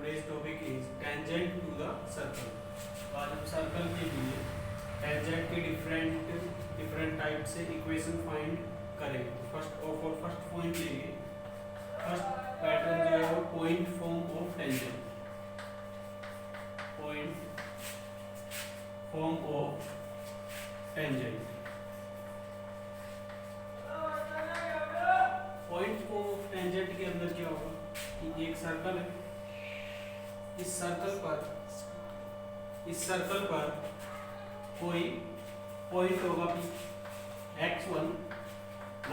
today's topic is tangent to the circle. तो आज हम सर्कल के लिए टेंजेंट के डिफरेंट टाइप से इक्वेशन फाइंड करेंगे। तो फर्स्ट पॉइंट लेंगे। फर्स्ट पैटर्न जो है वो point form of tangent. Point form of tangent. Point of tangent के अंदर क्या होगा कि एक सर्कल है, इस सर्कल पर कोई पॉइंट होगा P, x1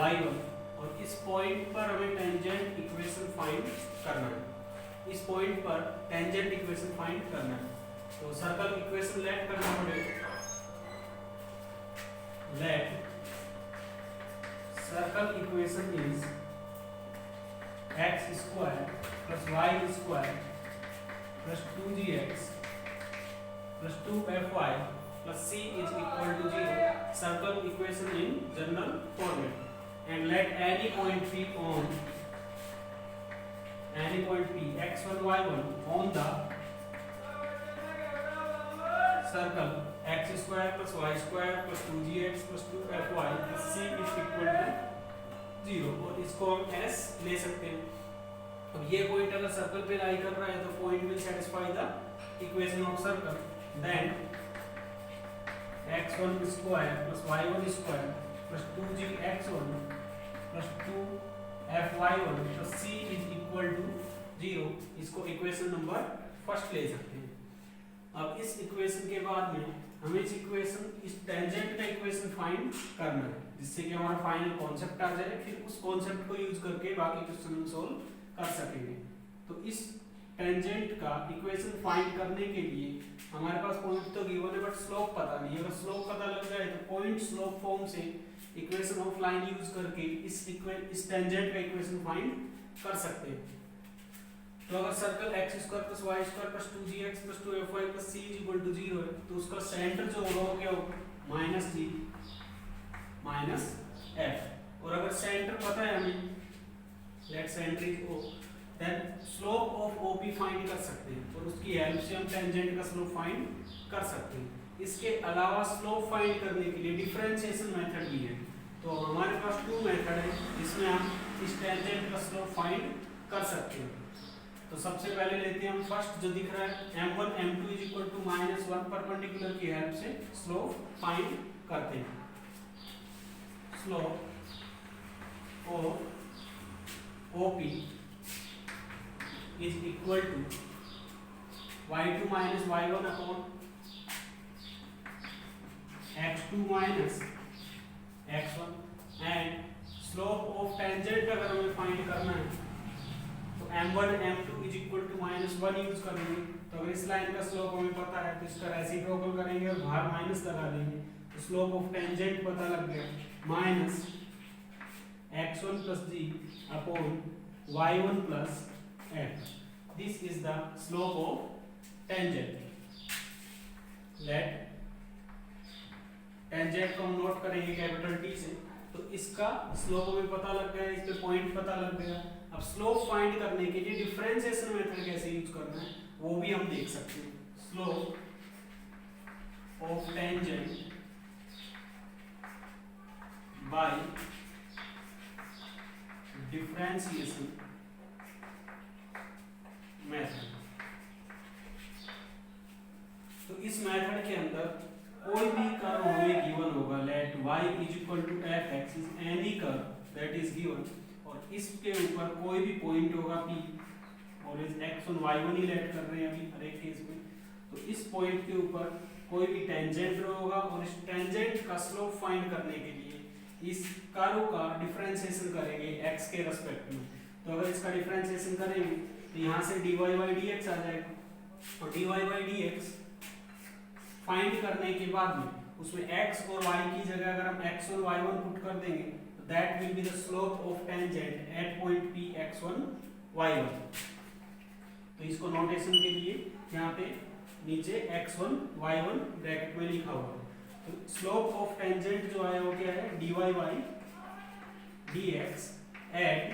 y1 और इस पॉइंट पर हमें टेंजेंट इक्वेशन फाइंड करना है। इस पॉइंट पर टेंजेंट इक्वेशन फाइंड करना है। तो सर्कल इक्वेशन लेट करना पड़ेगा। Let circle equation is x square plus y square plus 2gx plus 2fy plus c is equal to 0. Circle equation in general format. And let any point P on any point P x1 y1 on the circle x square plus y square plus 2gx plus 2fy plus c is equal to 0. और इसको हम s ले सकते हैं। अब ये point अगर circle पे लाई कर रहा है तो point will satisfy the equation of circle. Then x1 square plus y1 square plus 2gx1 plus 2fy1 plus c is equal to 0। इसको इक्वेशन नंबर फर्स्ट ले सकते हैं। अब इस इक्वेशन के बाद में हमें इस टेंजेंट का इक्वेशन फाइंड करना है, जिससे कि हमारा फाइनल कॉन्सेप्ट आ जाए। फिर उस कॉन्सेप्ट को यूज करके बाकी क्वेश्चन हम सोल्व कर सकेंगे। तो इस टेंजेंट का इक्वेशन फाइंड करने के लिए हमारे पास पॉइंट तो गिवन है बट स्लोप पता नहीं है। अगर स्लोप पता लग जाए तो पॉइंट स्लोप फॉर्म से इक्वेशन ऑफ लाइन यूज करके इस टेंजेंट का इक्वेशन फाइंड कर सकते हैं। तो अगर circle x square plus y square plus 2gx plus 2fy plus c is equal to 0 है तो उसका सेंटर जो होगा वो क्या होगा माइनस g माइनस f। और अगर सेंटर पता है हमें, let centre is o, then slope of OP find कर सकते हैं और उसकी हेल्प से हम टेंजेंट का स्लोप फाइंड कर सकते हैं। इसके अलावा स्लोप फाइंड करने के लिए डिफरेंशिएशन मेथड भी है। तो हमारे पास 2 मेथड है जिसमें हम इस टेंजेंट का स्लोप फाइंड कर सकते हैं। तो सबसे पहले लेते हैं हम फर्स्ट जो दिख रहा है m1 m2 is equal to -1 perpendicular की हेल्प से स्लोप फाइंड करते हैं। Slope of OP is equal to y2 minus y1 upon x2 minus x1 and slope of tangent अगर हमें फाइंड करना है तो m1 m2 is equal to -1 use करेंगे। तो अगर इस लाइन का स्लोप हमें पता है तो इसका रेसिप्रोकल करेंगे और बाहर माइनस लगा देंगे तो स्लोप ऑफ टेंजेंट पता लग गया minus x1 plus g upon y1 plus f। This is the slope of tangent। Let tangent को हम नोट करेंगे कैपिटल T से। तो इसका स्लोप हमें पता लग गया, इस पे पॉइंट पता लग गया। अब स्लोप फाइंड करने के लिए डिफरेंशिएशन मेथड कैसे यूज करना है वो भी हम देख सकते हैं। Slope of tangent by differentiation method. तो इस मेथड के अंदर कोई भी कर्व हमें गिवन होगा, let y is equal to f(x) is any curve that is given और इसके ऊपर कोई भी पॉइंट होगा P और इस x1 y1 ही लेट कर रहे हैं अभी हर एक केस में। तो इस पॉइंट के ऊपर कोई भी टेंजेंट होगा और इस टेंजेंट का स्लोप फाइंड करने के लिए इस कर्व का डिफरेंशिएशन करेंगे x के रेस्पेक्ट में। तो अगर इसका डिफरेंशिएशन करेंगे तो यहाँ से dy by dx आ जाएगा और dy by dx फाइंड करने के बाद में उसमें x और y की जगह अगर हम x और y1 पुट कर देंगे तो that will be the slope of tangent at point P x1 y1। तो इसको नोटेशन के लिए यहाँ पे नीचे x1 y1 ब्रैकेट में लिखा हुआ है। तो स्लोप ऑफ टेंजेंट जो है वो क्या है dy by dx eight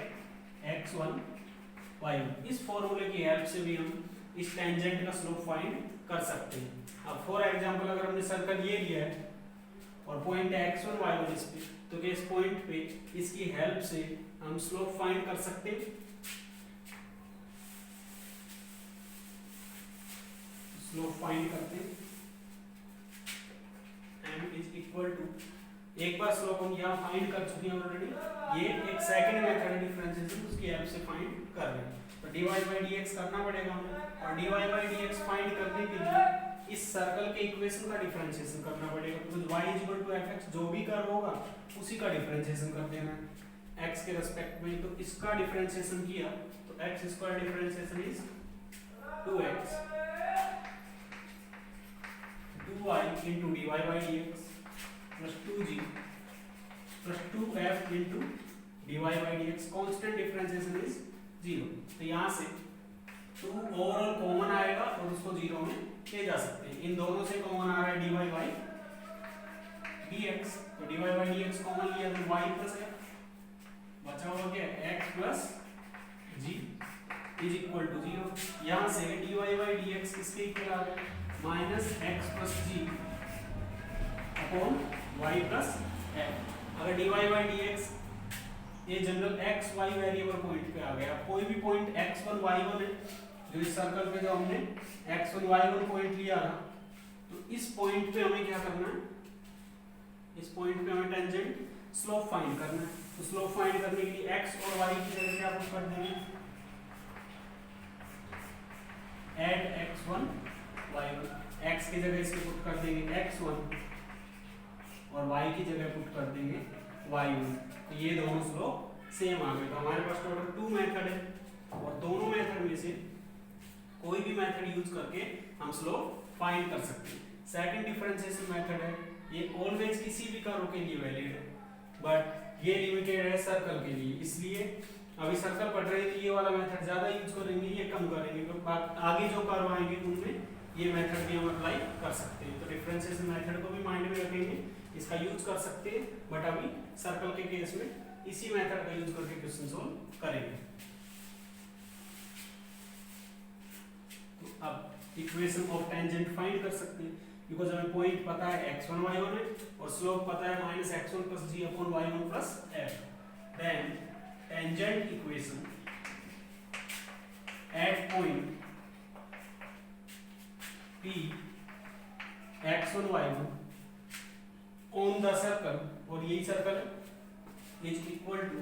x1 y1। इस फॉर्मूले की हेल्प से भी हम इस टेंजेंट का स्लोप फाइंड कर सकते हैं। अब फॉर एग्जांपल अगर हमने सर्कल ये लिया है और पॉइंट है x1 y1 इस पे, तो क्या इस पॉइंट पे इसकी हेल्प से हम स्लोप फाइंड कर सकते हैं। स्लोप फाइंड करते हैं m इज इक्वल टू, एक बार स्लोप हम यहाँ फाइंड कर चुके हैं ऑलरेडी, ये एक सेकंड मेथड है डिफरेंशिएशन, उसकी हेल्प से फाइंड कर रहे हैं। तो dy by dx करना पड़ेगा हमें, और dy by dx फाइंड करने के लिए इस सर्कल के इक्वेशन का डिफरेंशिएशन करना पड़ेगा। तो y इक्वल टू fx जो भी कर्व होगा उसी का डिफरेंशिएशन कर देना है x के रिस्पेक्ट में। तो इसका डिफरेंशिएशन किया तो x square differentiation is 2x 2y into dy by dx plus 2g plus 2f into dy by dx। Constant differentiation is 0। तो यहाँ से 2 ओवरऑल कॉमन आएगा और उसको 0 में ले जा सकते हैं। इन दोनों से कॉमन आ रहा है dy by dx, तो dy by dx कॉमन लिया तो y प्लस f बचा हुआ क्या x plus g is equal to 0। यहाँ से dy by dx किसके इक्वल आ गया, minus x plus g upon y plus f। अगर dy by dx ये general x y variable point पे आ गया, कोई भी पॉइंट x1 y1 है जो इस सर्कल पे जो हमने x1 y1 पॉइंट लिया था, तो इस पॉइंट पे हमें क्या करना है, इस पॉइंट पे हमें टेंजेंट स्लोप फाइंड करना है। तो स्लोप फाइंड करने के लिए x और y की जगह क्या पुट कर देंगे, ऐड x1 y1, x की जगह इसके पुट कर देंगे x1 और y की जगह पुट कर देंगे y1। तो ये दोनों स्लोप सेम आ गए। तो हमारे पास टोटल 2 मेथड है और दोनों मेथड में से कोई भी मेथड यूज करके हम स्लोप फाइंड कर सकते हैं। सेकंड डिफरेंशिएशन मेथड है, ये ऑलवेज किसी भी कर्व के लिए वैलिड है, बट ये लिमिटेड है सर्कल के लिए, इसलिए अभी सर्कल पढ़ रहे थे ये वाला मेथड ज्यादा यूज करेंगे, ये कम करेंगे। तो आगे जो कर्व आएंगे उनमें ये मेथड भी हम अप्लाई कर सकते हैं। तो डिफरेंशिएशन मेथड को भी माइंड में रखेंगे, इसका यूज कर सकते हैं, बट अभी सर्कल के केस में इसी मेथड का यूज करके क्वेश्चन सोल्व करेंगे। तो अब इक्वेशन ऑफ टेंजेंट फाइंड कर सकते हैं, बिकॉज हमें पॉइंट पता है x1 y1 है और स्लोप पता है minus x1 plus g upon y1 plus f। Then tangent equation at point p x1 y1 on the circle, और यही सर्कल इज इक्वल टू,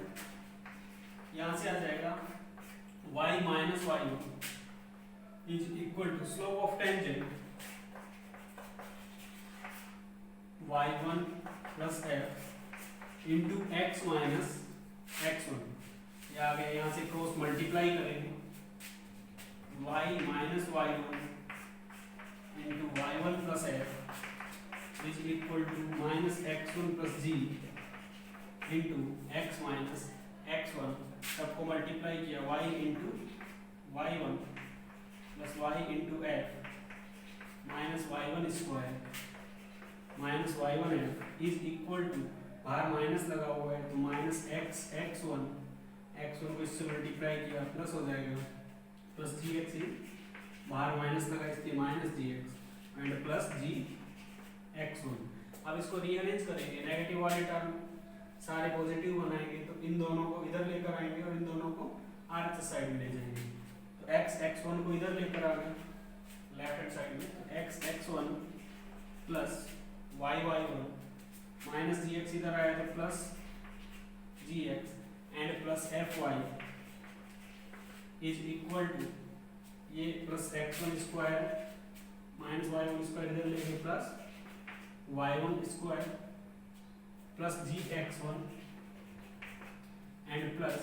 यहां से आ जाएगा y minus y1 is equal to slope of tangent y1 plus f into x minus x1। ये आ गया, यहां से क्रॉस मल्टीप्लाई करेंगे y minus y1 into y1 plus f is equal to minus x1 plus g into x minus x1। सबको multiply किया y into y1 plus y into f minus y1 square minus y1 f is equal to, बाहर minus लगा हुआ है तो minus x1 को इससे multiply किया प्लस हो जाएगा प्लस gx, बाहर माइनस लगा इसलिए minus gx and plus gx1। अब इसको रीअरेंज करेंगे, नेगेटिव वाले टर्म सारे पॉजिटिव बनाएंगे, तो इन दोनों को इधर लेकर आएंगे और इन दोनों को RHS साइड में ले जाएंगे। तो x1 को इधर लेकर आ गए लेफ्ट हैंड साइड में, तो x1 plus y1 minus gx इधर आया तो plus gx and plus fy is equal to, ये plus x1 square minus y1 square इधर लेंगे plus y1 square plus gx1 and plus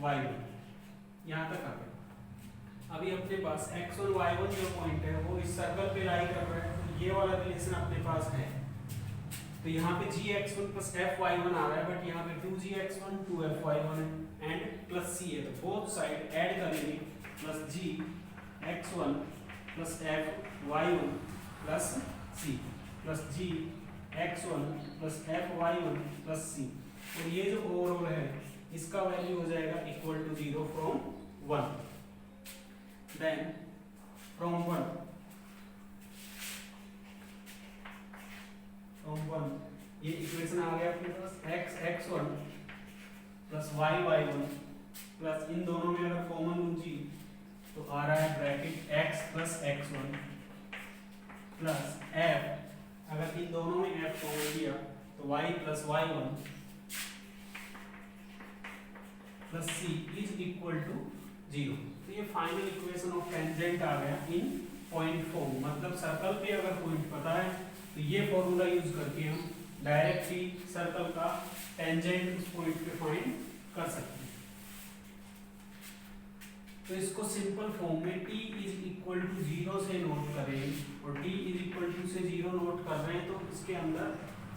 fy1। यहाँ तक आ गया। अभी अपने पास x1 y1 जो पॉइंट है वो इस सर्कल पे लाई कर रहा है, तो ये वाला रिलेशन अपने पास है। तो यहाँ पे gx1 प्लस fy1 आ रहा है, बट यहाँ पे 2gx1 2fy1 है एंड प्लस c है, तो बोथ साइड ऐड करेंगे plus gx1 plus fy1 plus c plus gx1 plus fy1 plus c, और ये जो ओवरऑल है इसका वैल्यू हो जाएगा equal to 0 from 1। Then from 1 ये इक्वेशन आ गया अपने पास x(x1) प्लस y(y1) प्लस इन दोनों में अगर कॉमन लूंगी तो आ रहा है bracket x plus x1 plus f, अगर इन दोनों में f कॉमन लिया तो y plus y1 plus c is equal to 0। तो ये फाइनल इक्वेशन ऑफ टेंजेंट आ गया इन पॉइंट फॉर्म। मतलब सर्कल पे अगर पॉइंट पता है तो ये फॉर्मूला यूज करके हम डायरेक्ट ही सर्कल का टेंजेंट उस पॉइंट पे फाइंड कर सकते हैं। तो इसको सिंपल फॉर्म में t इज इक्वल टू 0 से नोट करें और t इज इक्वल टू से 0 नोट कर रहे हैं तो इसके अंदर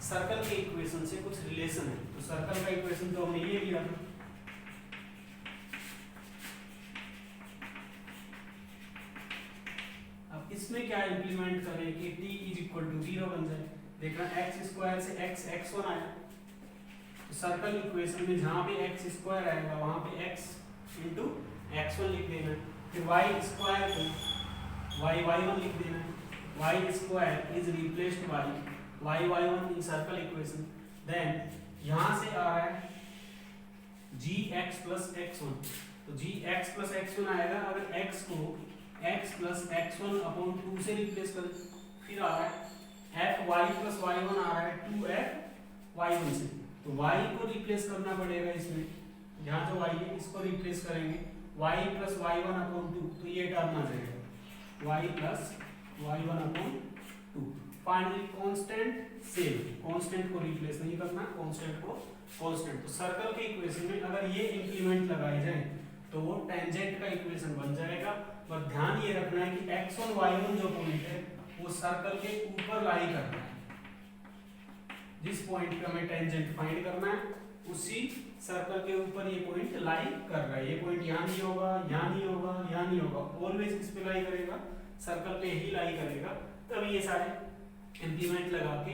सर्कल के इक्वेशन से कुछ रिलेशन है। तो सर्कल का इक्वेशन तो हमने ये लिया था, अब इसमें क्या इंप्लीमेंट करें कि t इज इक्वल टू 0 बन जाए। देखना x स्क्वायर से x(x1) आया तो सर्कल इक्वेशन में जहां पे x स्क्वायर आएगा वहां पे x इंटू x1 लिख देना, फिर y स्क्वायर को y(y1) लिख देना, y square is replaced by y(y1) in circle equation. Then यहां से आ रहा है gx प्लस x1, तो gx प्लस x1 आएगा अगर x को x प्लस x1 अपॉन 2 से रिप्लेस कर, फिर आ रहा है fy प्लस y1 आ रहा है 2f(y1) से, तो y को रिप्लेस करना पड़ेगा इसमें, यहाँ जो y है इसको रिप्लेस करेंगे y प्लस y1 अपॉन 2, तो ये टर्म आ जाएगा y plus y1 upon 2। Finally constant same, constant को रिप्लेस नहीं करना, कांस्टेंट को कांस्टेंट। तो सर्कल के इक्वेशन में अगर ये इंप्लीमेंट लगाए जाए तो वो टेंजेंट का इक्वेशन बन जाएगा। पर ध्यान ये रखना है कि x1 y1 जो पॉइंट है वो सर्कल के ऊपर लाई करना है, जिस पॉइंट पे हमें टेंजेंट फाइंड करना है उसी सर्कल के ऊपर ये पॉइंट लाई कर रहा है। ये पॉइंट यहाँ नहीं होगा, यहाँ नहीं होगा, यहाँ नहीं होगा, ऑलवेज किस पे लाई करेगा, सर्कल पे ही लाई करेगा। तभी ये सारे इंप्लीमेंट लगा के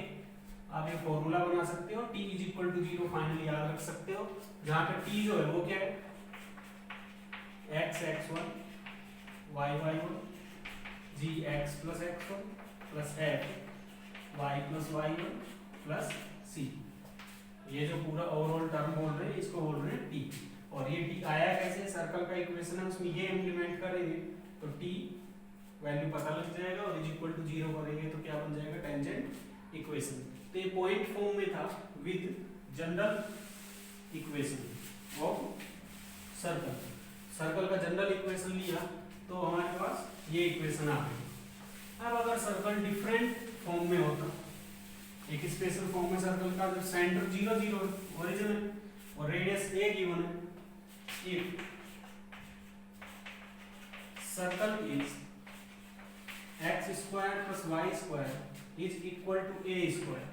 आप ये फॉर्मूला बना सकते हो, t is equal to 0 finally याद रख सकते हो, जहाँ पे t जो है वो क्या है x(x1) y(y1) gx plus x1 plus f y plus y1 plus c। ये जो पूरा ओवरऑल टर्म बोल रहे हैं इसको बोल रहे हैं t। और ये t आया कैसे, सर्कल का इक्वेशन है उसमें ये इंप्लीमेंट करेंगे तो t वैल्यू पता लग जाएगा और इज इक्वल टू 0 करेंगे तो क्या बन जाएगा टेंजेंट इक्वेशन। तो ये पॉइंट फॉर्म में था with general equation of circle. Circle का जनरल इक्वेशन लिया तो हमारे पास ये इक्वेशन आ गई। अब अगर सर्कल डिफरेंट फॉर्म में होता, एक स्पेशल फॉर्म में सर्कल का जब सेंटर 0 0 ओरिजिन है और रेडियस a गिवन है, if circle is x square plus y square is equal to a square,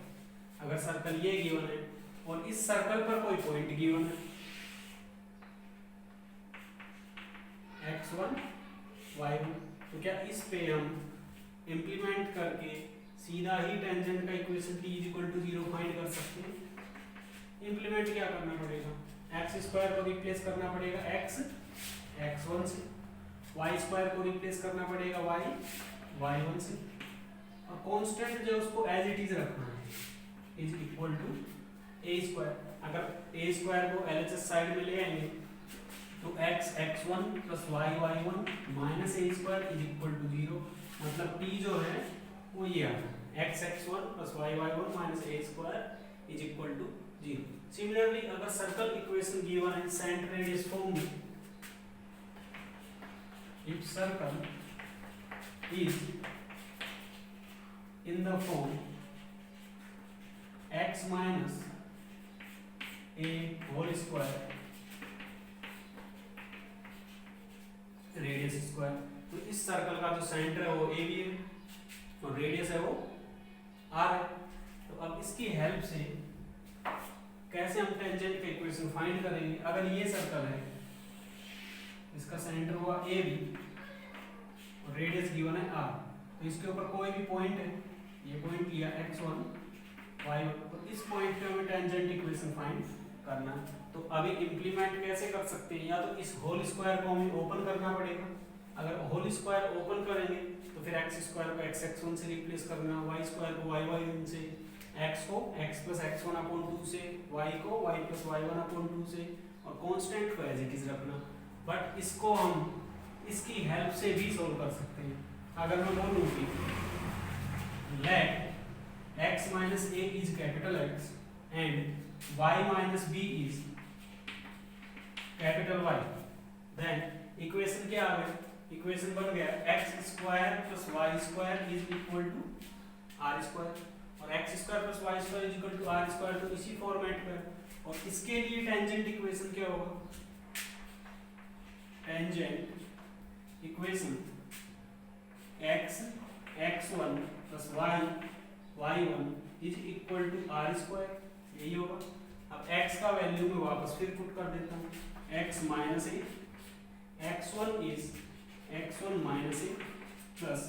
अगर सर्कल ये गिवन है और इस सर्कल पर कोई पॉइंट गिवन है x1 y1, तो क्या इस पे हम इंप्लीमेंट करके सीधा ही टेंजेंट का equation t is equal to 0 find कर सकते हैं। इंप्लीमेंट क्या करना पड़ेगा, x स्क्वायर को रिप्लेस करना पड़ेगा x x1 से, y स्क्वायर को रिप्लेस करना पड़ेगा y y1 से, और कांस्टेंट जो उसको एज इट इज रखना है is equal to a square. अगर a स्क्वायर को LHS साइड में ले आएंगे तो x x1 plus y y1 minus a square is equal to 0, मतलब t जो है वो ये आता है x x1 plus y y1 minus a square is equal to 0। Similarly अगर सर्कल इक्वेशन गिवन है सेंटर रेडियस फॉर्म में, if circle is in the form x minus a whole square radius square, तो इस circle का जो centre है वो a भी है और रेडियस है वो r है। तो अब इसकी हेल्प से कैसे हम टेंजेंट का इक्वेशन फाइंड करेंगे। अगर ये सर्कल है इसका सेंटर हुआ a भी और रेडियस गिवन है r, तो इसके ऊपर कोई भी पॉइंट है, ये पॉइंट लिया x1 y1, तो इस पॉइंट पे हमें टेंजेंट इक्वेशन फाइंड करना है। तो अभी इंप्लीमेंट कैसे कर सकते हैं, या तो इस होल स्क्वायर को हमें ओपन करना पड़ेगा अगर होल स्क्वायर ओपन करेंगे तो फिर एक्स स्क्वायर को एक्स एक्स वन से रिप्लेस करना, वाई स्क्वायर को वाई वाई वन से, एक्स को x plus x one upon two से, वाई को y plus y one upon two से, और कांस्टेंट को एज इट इज रखना। बट इसको हम इसकी हेल्प से भी सोल्व कर सकते हैं। अगर मैं बोलूँ कि let x minus a is capital X and y minus B is capital Y, then equation क्या आ गया? इक्वेशन बन गया x square plus y square is equal to r square, और x square plus y square is equal to r square, तो इसी format में। और इसके लिए टेंजेंट इक्वेशन क्या होगा? Tangent equation x x1 plus y1 is equal to r square, यही होगा। अब x का वैल्यू में वापस फिर पुट कर देता हूँ, x minus a, x1 is x1 minus A plus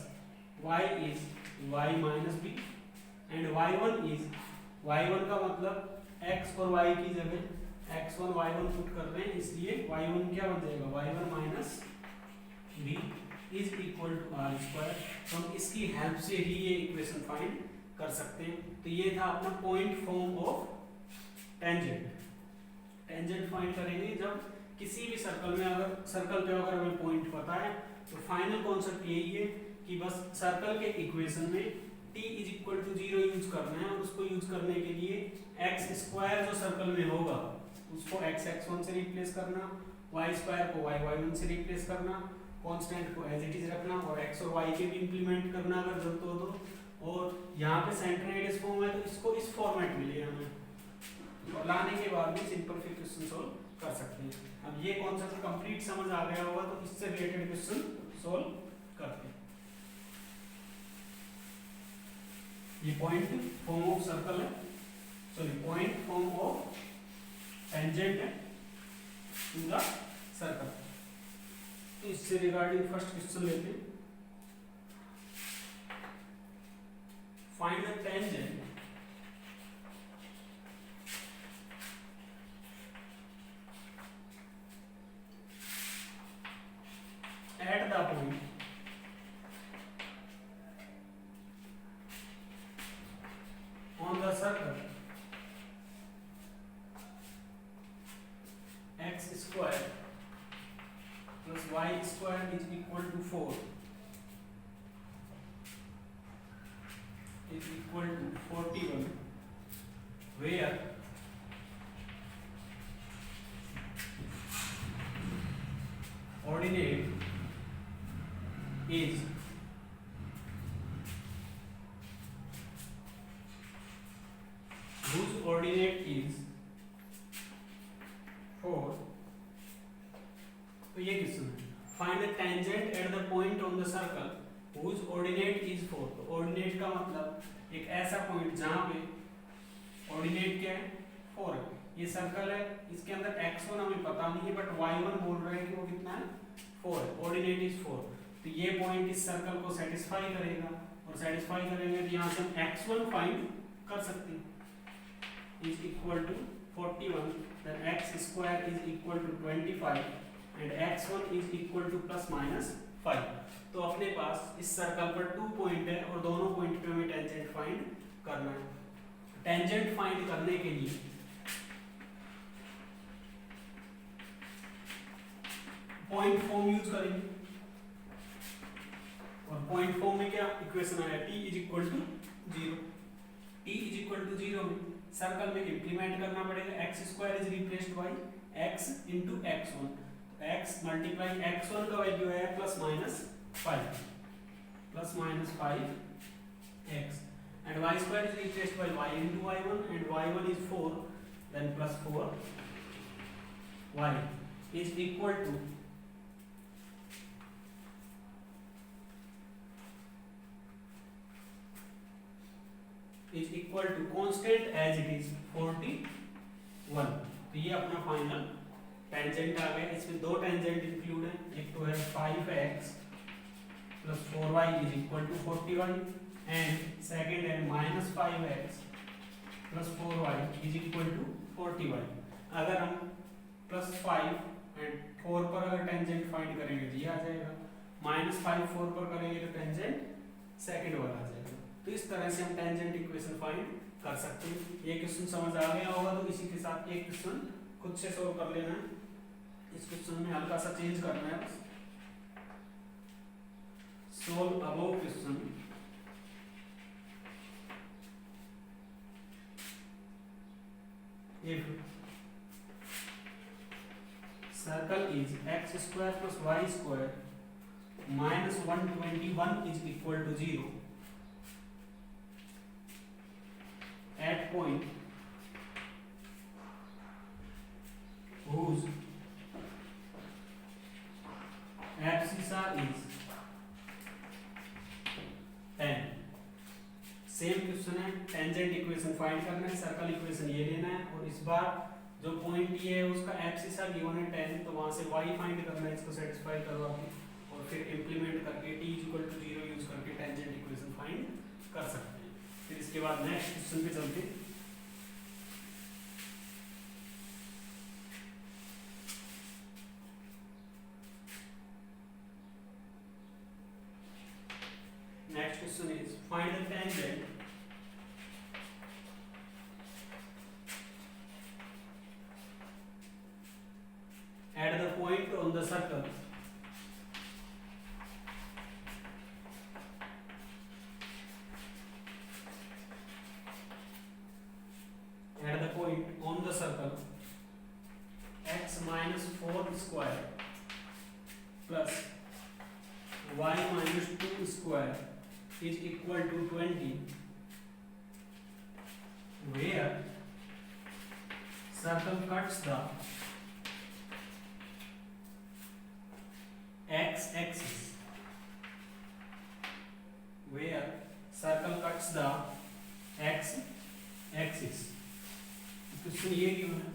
y is y minus b and y1 is y1 का मतलब x और y की जगह x1 y1 पुट कर रहे हैं, इसलिए y1 क्या बन जाएगा? y1 minus B is equal to r square. तो हम इसकी हेल्प से ही ये इक्वेशन फाइंड कर सकते हैं। तो ये था अपना point form of tangent. Tangent find करेंगे जब किसी भी सर्कल में, अगर सर्कल पे अगर हमें पॉइंट पता है तो फाइनल कॉन्सेप्ट यही है कि बस सर्कल के इक्वेशन में t is equal to 0 use करना है, और उसको यूज करने के लिए एक्स स्क्वायर जो सर्कल में होगा उसको एक्स एक्स वन से रिप्लेस करना, वाई स्क्वायर को वाई वाई वन से रिप्लेस करना, कांस्टेंट को एज इट इज रखना, और एक्स और वाई के भी इंप्लीमेंट करना अगर जरूरत हो तो। और यहाँ पे सेंटर रेडियस फॉर्म है तो इसको इस फॉर्मेट में ले आना, और लाने के बाद भी सिंपल फिर क्वेश्चन सॉल्व कर सकते हैं। अब ये कॉन्सेप्ट कंप्लीट समझ आ गया होगा तो इससे रिलेटेड क्वेश्चन सॉल्व करते हैं। ये पॉइंट फॉर्म ऑफ सर्कल है, sorry point form of tangent है टू द सर्कल। तो इससे रिगार्डिंग फर्स्ट क्वेश्चन लेते हैं। Find the tangent at the point on the circle x square plus y square is equal to 4 is equal to 41, where ordinate is whose ordinate is 4। तो ये question है, find the tangent at the point on the circle whose ordinate is 4। तो ordinate का मतलब एक ऐसा point जहां पे ऑर्डिनेट क्या है? 4 है। ये सर्कल है, इसके अंदर x1 हमें पता नहीं है बट y1 बोल रहे हैं कि वो कितना है? 4 है। ऑर्डिनेट इज 4, तो ये पॉइंट इस सर्कल को सेटिस्फाई करेगा, और सेटिस्फाई करेंगे तो यहाँ से हम x1 फाइंड कर सकते हैं is equal to 41, then x square is equal to 25 and x1 is equal to plus minus 5। तो अपने पास इस सर्कल पर 2 पॉइंट है और दोनों पॉइंट पे हमें टेंजेंट फाइंड करना है। टेंजेंट फाइंड करने के लिए पॉइंट फॉर्म यूज करेंगे, और पॉइंट फॉर्म में क्या इक्वेशन आया? t is equal to 0। t is equal to 0 में सर्कल में इंप्लीमेंट करना पड़ेगा, x square is replaced by x into x1, x multiply x1 का वैल्यू है plus minus 5 x, and y square is replaced by y into y1 and y1 is 4, then plus 4 y is equal to constant as it is 41। तो ये अपना final tangent आ गया। इसमें दो tangent include है, एक तो है 5x plus 4y is equal to 41 and second है minus 5x plus 4y is equal to 41। अगर हम प्लस 5 एंड 4 पर अगर टेंजेंट फाइंड करेंगे तो ये आ जाएगा, -5 4 पर करेंगे तो टेंजेंट सेकंड वाला आ जाएगा। तो इस तरह से हम टेंजेंट इक्वेशन फाइंड कर सकते हैं। ये क्वेश्चन समझ आ गया होगा तो इसी के साथ एक क्वेश्चन खुद से सोल्व कर लेना है। इस क्वेश्चन में हल्का सा चेंज करना है बस। Solve above question if circle is x square plus y square minus 121 is equal to 0 at point whose abscissa is 10। Same question है, टेंजेंट इक्वेशन फाइंड करना है, सर्कल इक्वेशन ये लेना है और इस बार जो पॉइंट ये है उसका एब्सिसा गिवन है 10, तो वहां से y फाइंड करना है, इसको सेटिस्फाई करवा के और फिर इंप्लीमेंट करके t इक्वल टू 0 यूज करके टेंजेंट इक्वेशन फाइंड कर सकते हैं। फिर इसके बाद नेक्स्ट क्वेश्चन पे चलते हैं। Next question is find the tangent at the point on the circle x minus 4 square plus y minus 2 square is equal to 20, where circle cuts the x axis, where circle cuts the x axis। Question ये क्यों है,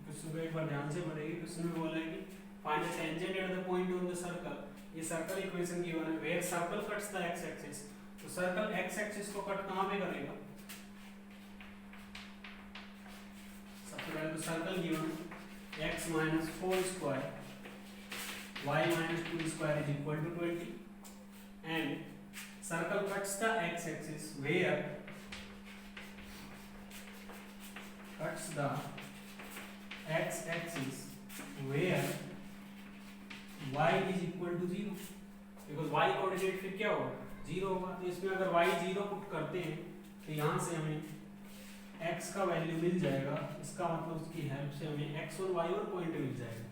question को एक बार ध्यान से पढ़ेगी। Question में बोला है कि find the tangent at the point on the circle. ये सर्कल इक्वेशन गिवन है, where circle cuts the x axis. तो सर्कल एक्स एक्सिस को कट कहां पे करेगा? सबसे पहले तो सर्कल गिवन है x minus 4 square y minus 2 square is equal to 20 and circle cuts the x axis where cuts the x axis where y is equal to 0, because y coordinate फिर क्या होगा? 0 होगा। तो इसमें अगर y 0 पुट करते हैं तो यहाँ से हमें x का वैल्यू मिल जाएगा। इसका मतलब उसकी हेल्प से हमें x और y और पॉइंट मिल जाएगा।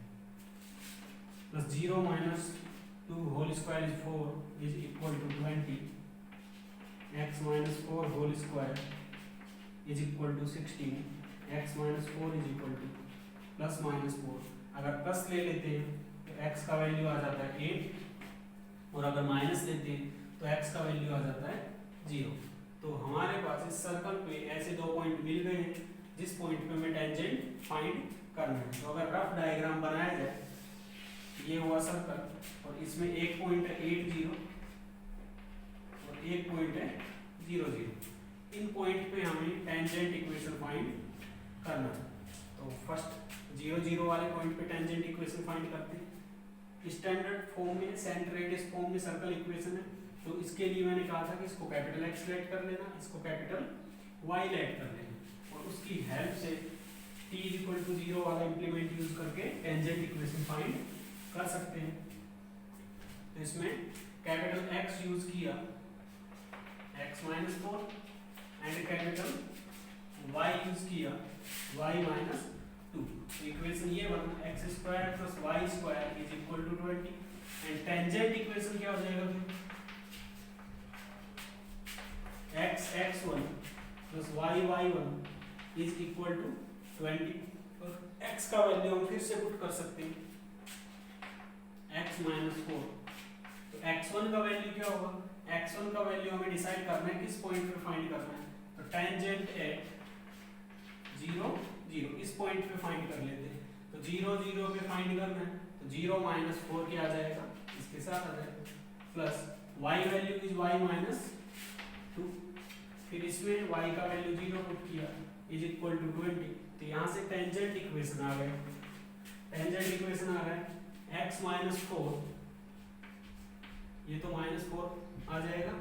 Plus 0 minus 2 whole square is 4 is equal to 20, x minus 4 whole square is equal to 16, x minus 4 is equal to plus minus 4। अगर प्लस ले लेते हैं तो x का वैल्यू आ जाता है 8 और अगर माइनस लेते हैं तो x का वैल्यू आ जाता है 0। तो हमारे पास इस सर्कल पे ऐसे दो पॉइंट मिल गए हैं जिस पॉइंट पे हमें टेंजेंट फाइंड करना है। तो अगर रफ डायग्राम बनाया जाए, ये हुआ सर्कल और इसमें एक पॉइंट है 8 0 और एक पॉइंट है 0 0। इन पॉइंट पे हमें टेंजेंट इक्वेशन फाइंड करना है। तो फर्स्ट 0 0 वाले पॉइंट पे टेंजेंट इक्वेशन फाइंड करते हैं। स्टैंडर्ड फॉर्म में, सेंट्रोइड्स फॉर्म में सर्कल इक्वेशन है। तो इसके लिए मैंने कहा था कि इसको कैपिटल X लेट कर लेना, इसको कैपिटल Y लेट कर लेना और उसकी हेल्प से t इक्वल टू 0 वाला इंप्लीमेंट यूज करके टेंजेंट इक्वेशन फाइंड कर सकते हैं। तो इसमें कैपिटल X यूज किया, x minus 4 and capital Y use किया, y माइनस 2। इक्वेशन ये बना x square plus y square is equal to 20 and tangent equation क्या हो जाएगा फिर? x x1 plus y y1 is equal to 20 और x का वैल्यू हम फिर से पुट कर सकते हैं x माइनस 4। तो x1 का वैल्यू क्या होगा? x1 का वैल्यू हमें डिसाइड करना है किस पॉइंट पे फाइंड करना है। तो टेंजेंट एट 0 0 इस पॉइंट पे फाइंड कर लेते हैं। तो 0 0 पे फाइंड करना है तो 0 माइनस 4 क्या आ जाएगा? इसके साथ आ जाएगा plus y value is y minus 2। फिर इसमें y का वैल्यू 0 पुट किया इज इक्वल टू 20। तो यहाँ से टेंजेंट इक्वेशन आ गए। टेंजेंट इक्वेशन आ रहा है x माइनस 4 ये तो -4 आ जाएगा,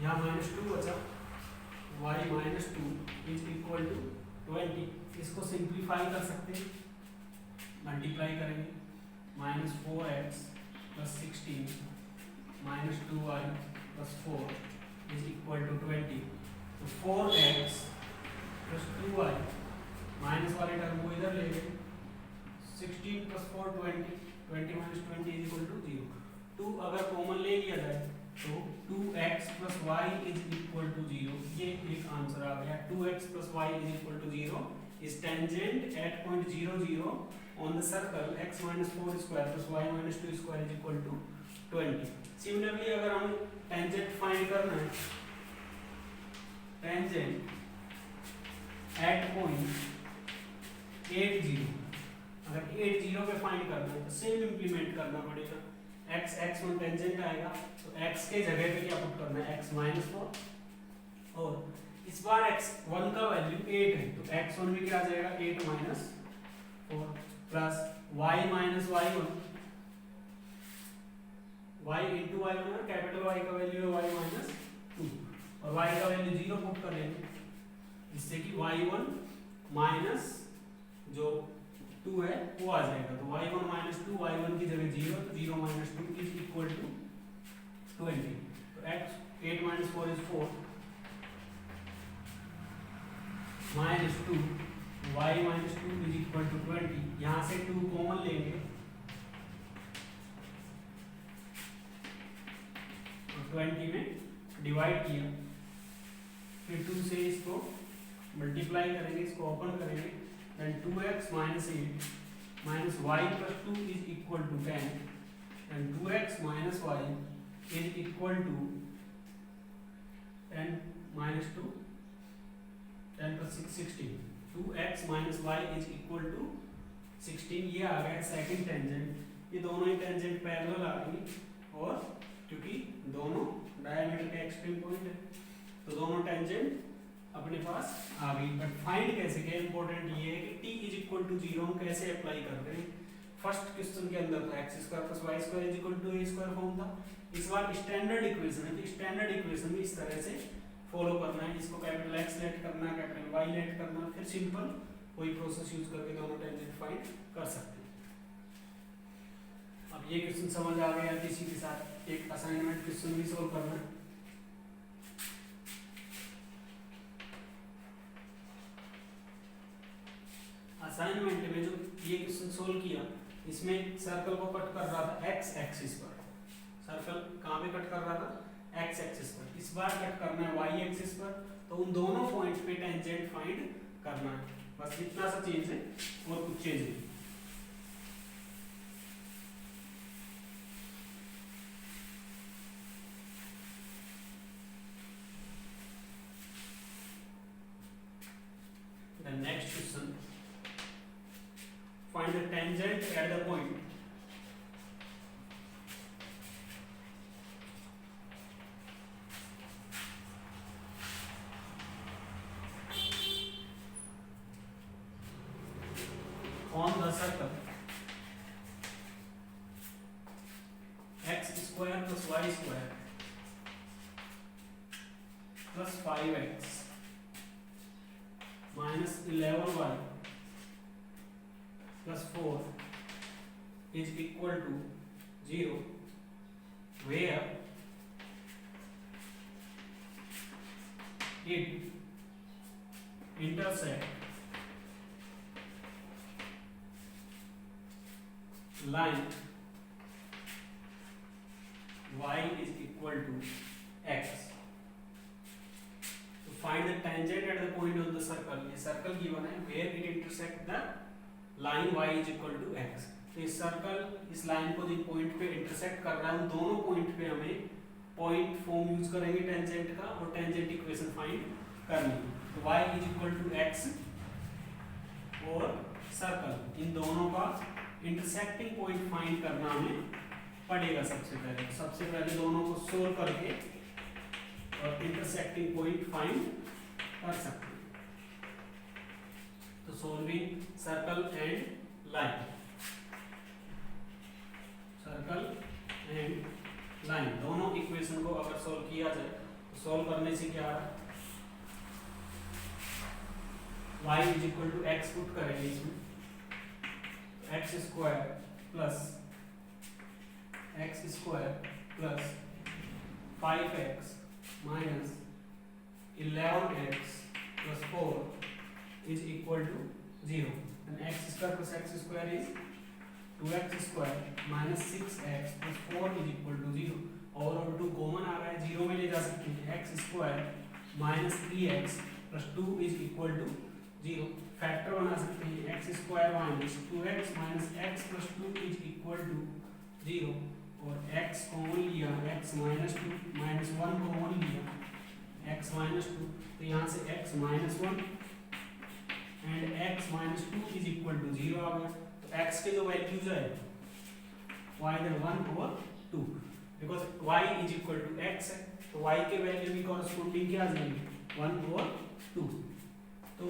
यहाँ -2 बचा, y -2 इज इक्वल टू 20। इसको सिंप्लीफाई कर सकते हैं, मल्टीप्लाई करेंगे, -4x + 16 -2y + 4 is equal to 20। तो 4x + 2y माइनस वाले टर्म को इधर ले गए, 16 + 4 20, 20 - 20 इज इक्वल टू 0। 2 अगर कॉमन ले लिया जाए तो 2x + y is equal to 0, ये एक आंसर आ गया। 2x + y is equal to 0 is tangent at point 0 0 on the circle x - 4 square + y - 2 square is equal to 20। Similarly अगर हम टेंजेंट फाइंड करना है, टेंजेंट एट पॉइंट 8 0, अगर 8 0 पे find करना है तो सेम इंप्लीमेंट करना पड़ेगा। x x1 टेंजेंट आएगा तो x के जगह पे क्या पुट करना है, x -4, और इस बार x1 का वैल्यू 8 है तो x1 भी क्या आ जाएगा, 8 - 4 plus y - y1, y into y1 और कैपिटल Y का वैल्यू है y - 2, और y का वैल्यू 0 पुट करेंगे, जिससे कि y1 माइनस जो 2 है वो आ जाएगा। तो y1 - 2, y1 की जगह 0, तो 0 - 2 इज इक्वल टू 20। तो x 8 - 4 is 4, -2 y - 2 is equal to 20। यहाँ से 2 कॉमन लेंगे तो 20 में डिवाइड किया, फिर 2 से इसको मल्टीप्लाई करेंगे, इसको ओपन करेंगे, then 2x - 8 minus y + 2 is equal to 10, and 2x - y is equal to 10 - 2, 10 + 6 16, 2x - y is equal to 16। ये आ गया सेकंड टेंजेंट। ये दोनों ही टेंजेंट पैरेलल आ गई, और क्योंकि दोनों डायमीटर के एक्सट्रीम पॉइंट है तो दोनों टेंजेंट अपने पास आ गई। बट फाइंड कैसे किया, इंपॉर्टेंट ये है कि t इज इक्वल टू 0 हम कैसे अप्लाई करते हैं। फर्स्ट क्वेश्चन के अंदर था x² + y² is equal to a² form था, इस बार स्टैंडर्ड इक्वेशन है तो स्टैंडर्ड इक्वेशन में इस तरह से फॉलो करना है, इसको कैपिटल X लेट करना है, कैपिटल Y लेट करना है, फिर सिंपल वही प्रोसेस यूज करके दोनों टेंजेंट फाइंड कर सकते हैं। अब ये क्वेश्चन समझ आ गया, इसी के साथ एक असाइनमेंट क्वेश्चन भी सोल्व करना है। असाइनमेंट में जो ये क्वेश्चन सोल्व किया, इसमें सर्कल को कट कर रहा था x एक्सिस पर, सर्कल कहाँ पे कट कर रहा था, x एक्सिस पर, इस बार कट करना है y एक्सिस पर, तो उन दोनों पॉइंट पे टेंजेंट फाइंड करना है, बस इतना सा चेंज है और कुछ चेंज नहीं। The next question, find the tangent at the point on the circle x² + y² plus 5x minus 11y plus 4 is equal to 0, where it intersect line y is equal to x। तो find the tangent at the point on the circle, ये circle given है, where it intersect the line y is equal to x। तो इस circle इस line को जिन point पे intersect कर रहा है उन दोनों पॉइंट पे हमें पॉइंट फॉर्म यूज करेंगे टेंजेंट का, और टेंजेंट इक्वेशन फाइंड करनी है। तो y is equal to x और सर्कल, इन दोनों का इंटरसेक्टिंग पॉइंट फाइंड करना हमें पड़ेगा। सबसे पहले दोनों को सोल्व करके और इंटरसेक्टिंग पॉइंट फाइंड कर सकते हैं। तो solving circle and line, line, दोनों इक्वेशन को अगर सोल्व किया जाए तो सोल्व करने से क्या है, y is equal to x put करेंगे इसमें, x square plus 5x minus 11x plus 4 is equal to 0, and x square plus x square is 2x square minus 6x plus 4 is equal to 0, और 2 common आ रहा है, 0 में ले जा सकते हैं, x square minus 3x plus 2 is equal to 0, factor बना सकते हैं, x square minus 2x minus x plus 2 is equal to 0, और x कॉमन लिया, x minus 2 minus 1 कॉमन लिया, x minus 2, तो यहाँ से x minus 1 and x minus 2 is equal to 0 आ गया, तो x के जो वैल्यूज है y इधर 1 over 2, because y is equal to x है, तो y के वैल्यू भी कॉरस्पॉन्डिंग क्या आ जाएंगे 1 over 2, तो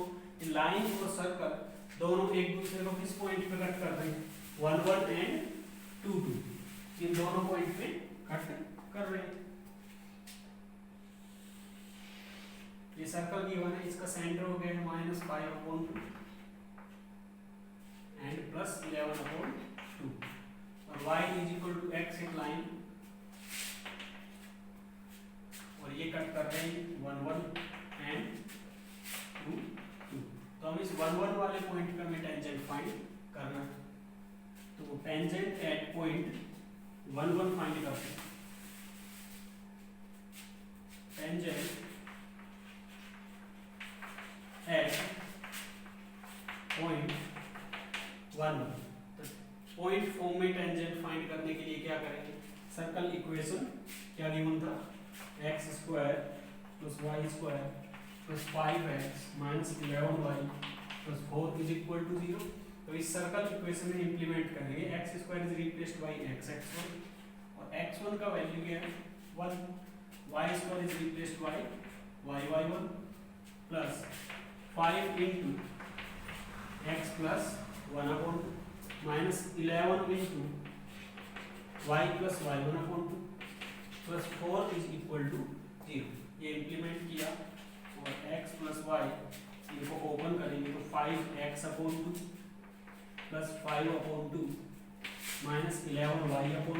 लाइन और सर्कल दोनों एक दूसरे को किस पॉइंट पे कट कर रहे हैं, 1 1 and 2 2, इन दोनों पॉइंट पे कट कर रहे हैं। ये सर्कल गिवन है, इसका सेंटर हो गया है -5/2 एंड +11/2, और y is equal to x in line, और ये कट कर रहे हैं 1 1 एंड 2 2, तो हम इस 1 1 वाले पॉइंट पे हमें टेंजेंट फाइंड करना है, तो टेंजेंट एट पॉइंट 1 1 फाइंड करते हैं, टेंजेंट एट पॉइंट 1 1, तो पॉइंट फॉर्म में टेंजेंट फाइंड करने के लिए क्या करेंगे, सर्कल इक्वेशन क्या गिवन था, x square plus y square plus 5x minus 11y plus 4 is equal to 0, तो इस सर्कल इक्वेशन में इंप्लीमेंट करेंगे, x square is replaced by x1, और x1 का वैल्यू क्या है 1, y square is replaced by y1 plus 5 into x plus 1/2 minus 11 into y plus y1/2 plus 4 is equal to 0, ये implement किया, और x plus y इनको open करेंगे तो 5x/2 plus 5/2 minus 11y/2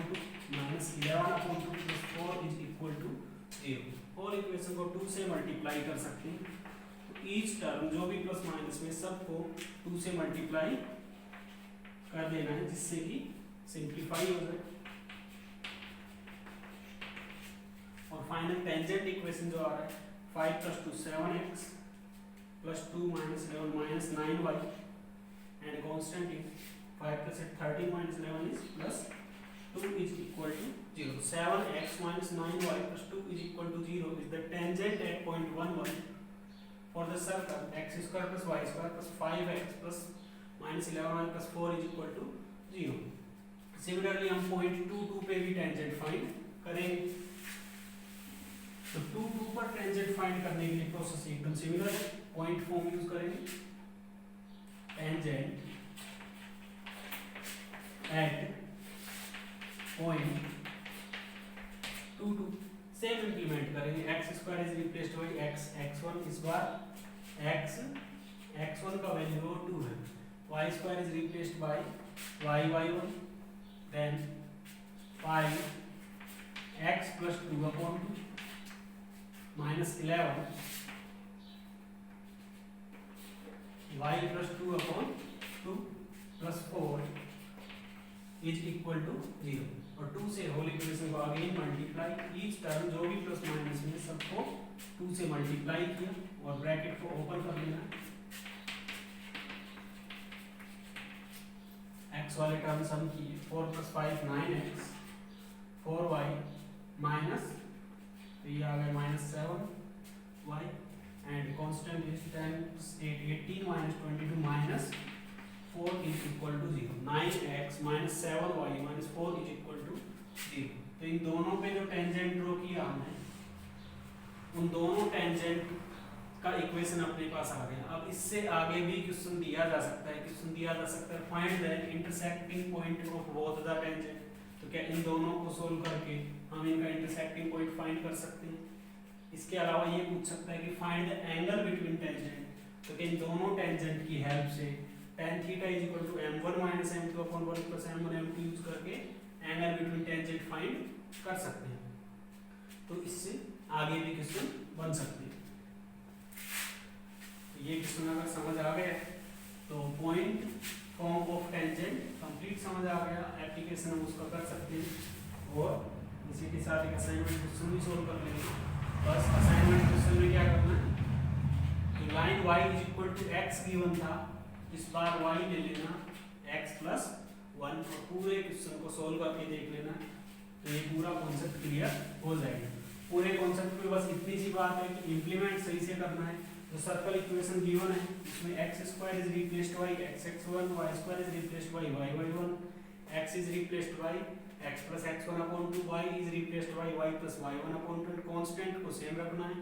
minus 11/2 plus 4 is equal to 0, और equation को 2 से multiply कर सकते हैं, ईच टर्म जो भी प्लस माइनस में सबको 2 से मल्टीप्लाई कर देना है, जिससे कि सिंप्लीफाई हो जाए, और फाइनल टेंजेंट इक्वेशन जो आ रहा है 5 + 2 7x plus 2 minus 11 minus 9y and constant is 5 + 8 13 minus 11 is plus 2 is equal to 0, 7x minus 9y plus 2 is equal to 0 is the tangent at point 1 1 for the circle x square plus y square plus 5x plus minus 11y plus 4 is equal to 0. Similarly हम point 2 2 पे भी tangent find करेंगे, तो 2 2 पर tangent find करने के लिए process एकदम सिमिलर है, पॉइंट फॉर्म यूज करेंगे, tangent at point 2 2, same implement करेंगे, x square is replaced by x x1, इस बार x1 का वैल्यू 2 है, y square is replaced by y1, then 5x plus 2/2 minus 11 y plus 2/2 plus 4 is equal to 0, और 2 से whole equation को again multiply, each term जो भी plus minus में सबको 2 से मल्टीप्लाई किया, और ब्रैकेट को ओपन कर लेना, x वाले टर्म सम किए, 4 + 5 9x 4y माइनस, तो ये आ गया -7y and constant is 10 8 18 22 minus 4 is equal to 0, 9x minus 7y minus 4 is equal to 0, तो इन दोनों पे जो टेंजेंट ड्रॉ किया हमने, उन दोनों टेंजेंट का इक्वेशन अपने पास आ गया। अब इससे आगे भी क्वेश्चन दिया जा सकता है, find the intersecting point of both the tangent, तो तो क्या इन दोनों को सोल्व करके हम इनका इंटरसेक्टिंग पॉइंट फाइंड कर सकते हैं। इसके अलावा ये पूछ सकता है कि find the angle between tangent, तो इन दोनों टेंजेंट की हेल्प से tan theta is equal to m1 minus m2 upon 1 plus m1 m2 use करके एंगल बिटवीन टेंजेंट फाइंड कर सकते हैं। तो इससे आगे भी क्वेश्चन बन सकते हैं। तो ये क्वेश्चन अगर समझ आ गया तो point form of tangent complete समझ आ गया, एप्लीकेशन हम उसका कर सकते हैं और इसी के साथ एक असाइनमेंट क्वेश्चन भी सोल्व कर लेंगे। बस असाइनमेंट क्वेश्चन में क्या करना है, तो line y is equal to x given था, इस बार y ले लेना x प्लस 1 और पूरे क्वेश्चन को सोल्व करके देख लेना, तो ये पूरा कॉन्सेप्ट क्लियर हो जाएगा। पूरे कॉन्सेप्ट में बस इतनी सी बात है कि इंप्लीमेंट सही से करना है। जो सर्कल इक्वेशन गिवन है इसमें x square is replaced by x(x1), y square is replaced by y(y1), x is replaced by x plus x1 upon 2, y is replaced by y plus y1 upon 2, constant को same रखना है।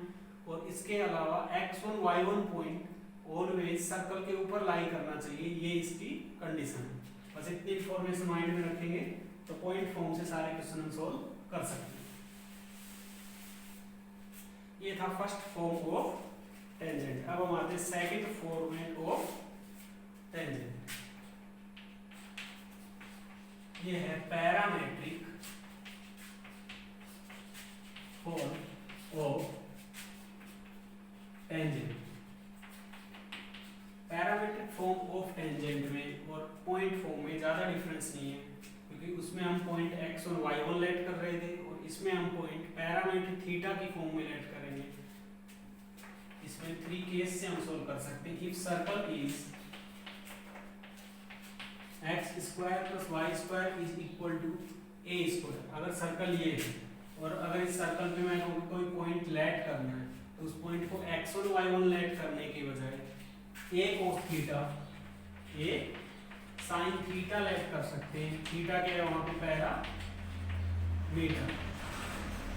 और इसके अलावा x1 y1 point always circle के ऊपर लाई करना चाहिए, ये इसकी कंडीशन है। बस इतनी इंफॉर्मेशन माइंड में रखेंगे तो पॉइंट फॉर्म से सारे क्वेश्चन हम सोल्व कर सकते हैं। ये था फर्स्ट फॉर्म ऑफ टेंजेंट। अब हम आते हैं सेकंड फॉर्मेट ऑफ टेंजेंट। ये है parametric form of tangent. Parametric form of tangent में और पॉइंट फॉर्म में ज्यादा डिफरेंस नहीं है, क्योंकि उसमें हम पॉइंट x और y1 लेट कर रहे थे और इसमें हम पॉइंट पैरामेट्रिक थीटा की फॉर्म में लेट करेंगे। इसमें 3 केस से हम सोल्व कर सकते हैं। If circle is x square plus y square is equal to a square, अगर सर्कल ये है और अगर इस सर्कल पे मैं कोई पॉइंट लेट करना है तो उस पॉइंट को x1 y1 लेट करने की बजाय a cos theta a sin theta late कर सकते हैं। थीटा क्या है वहां पे पैरामीटर,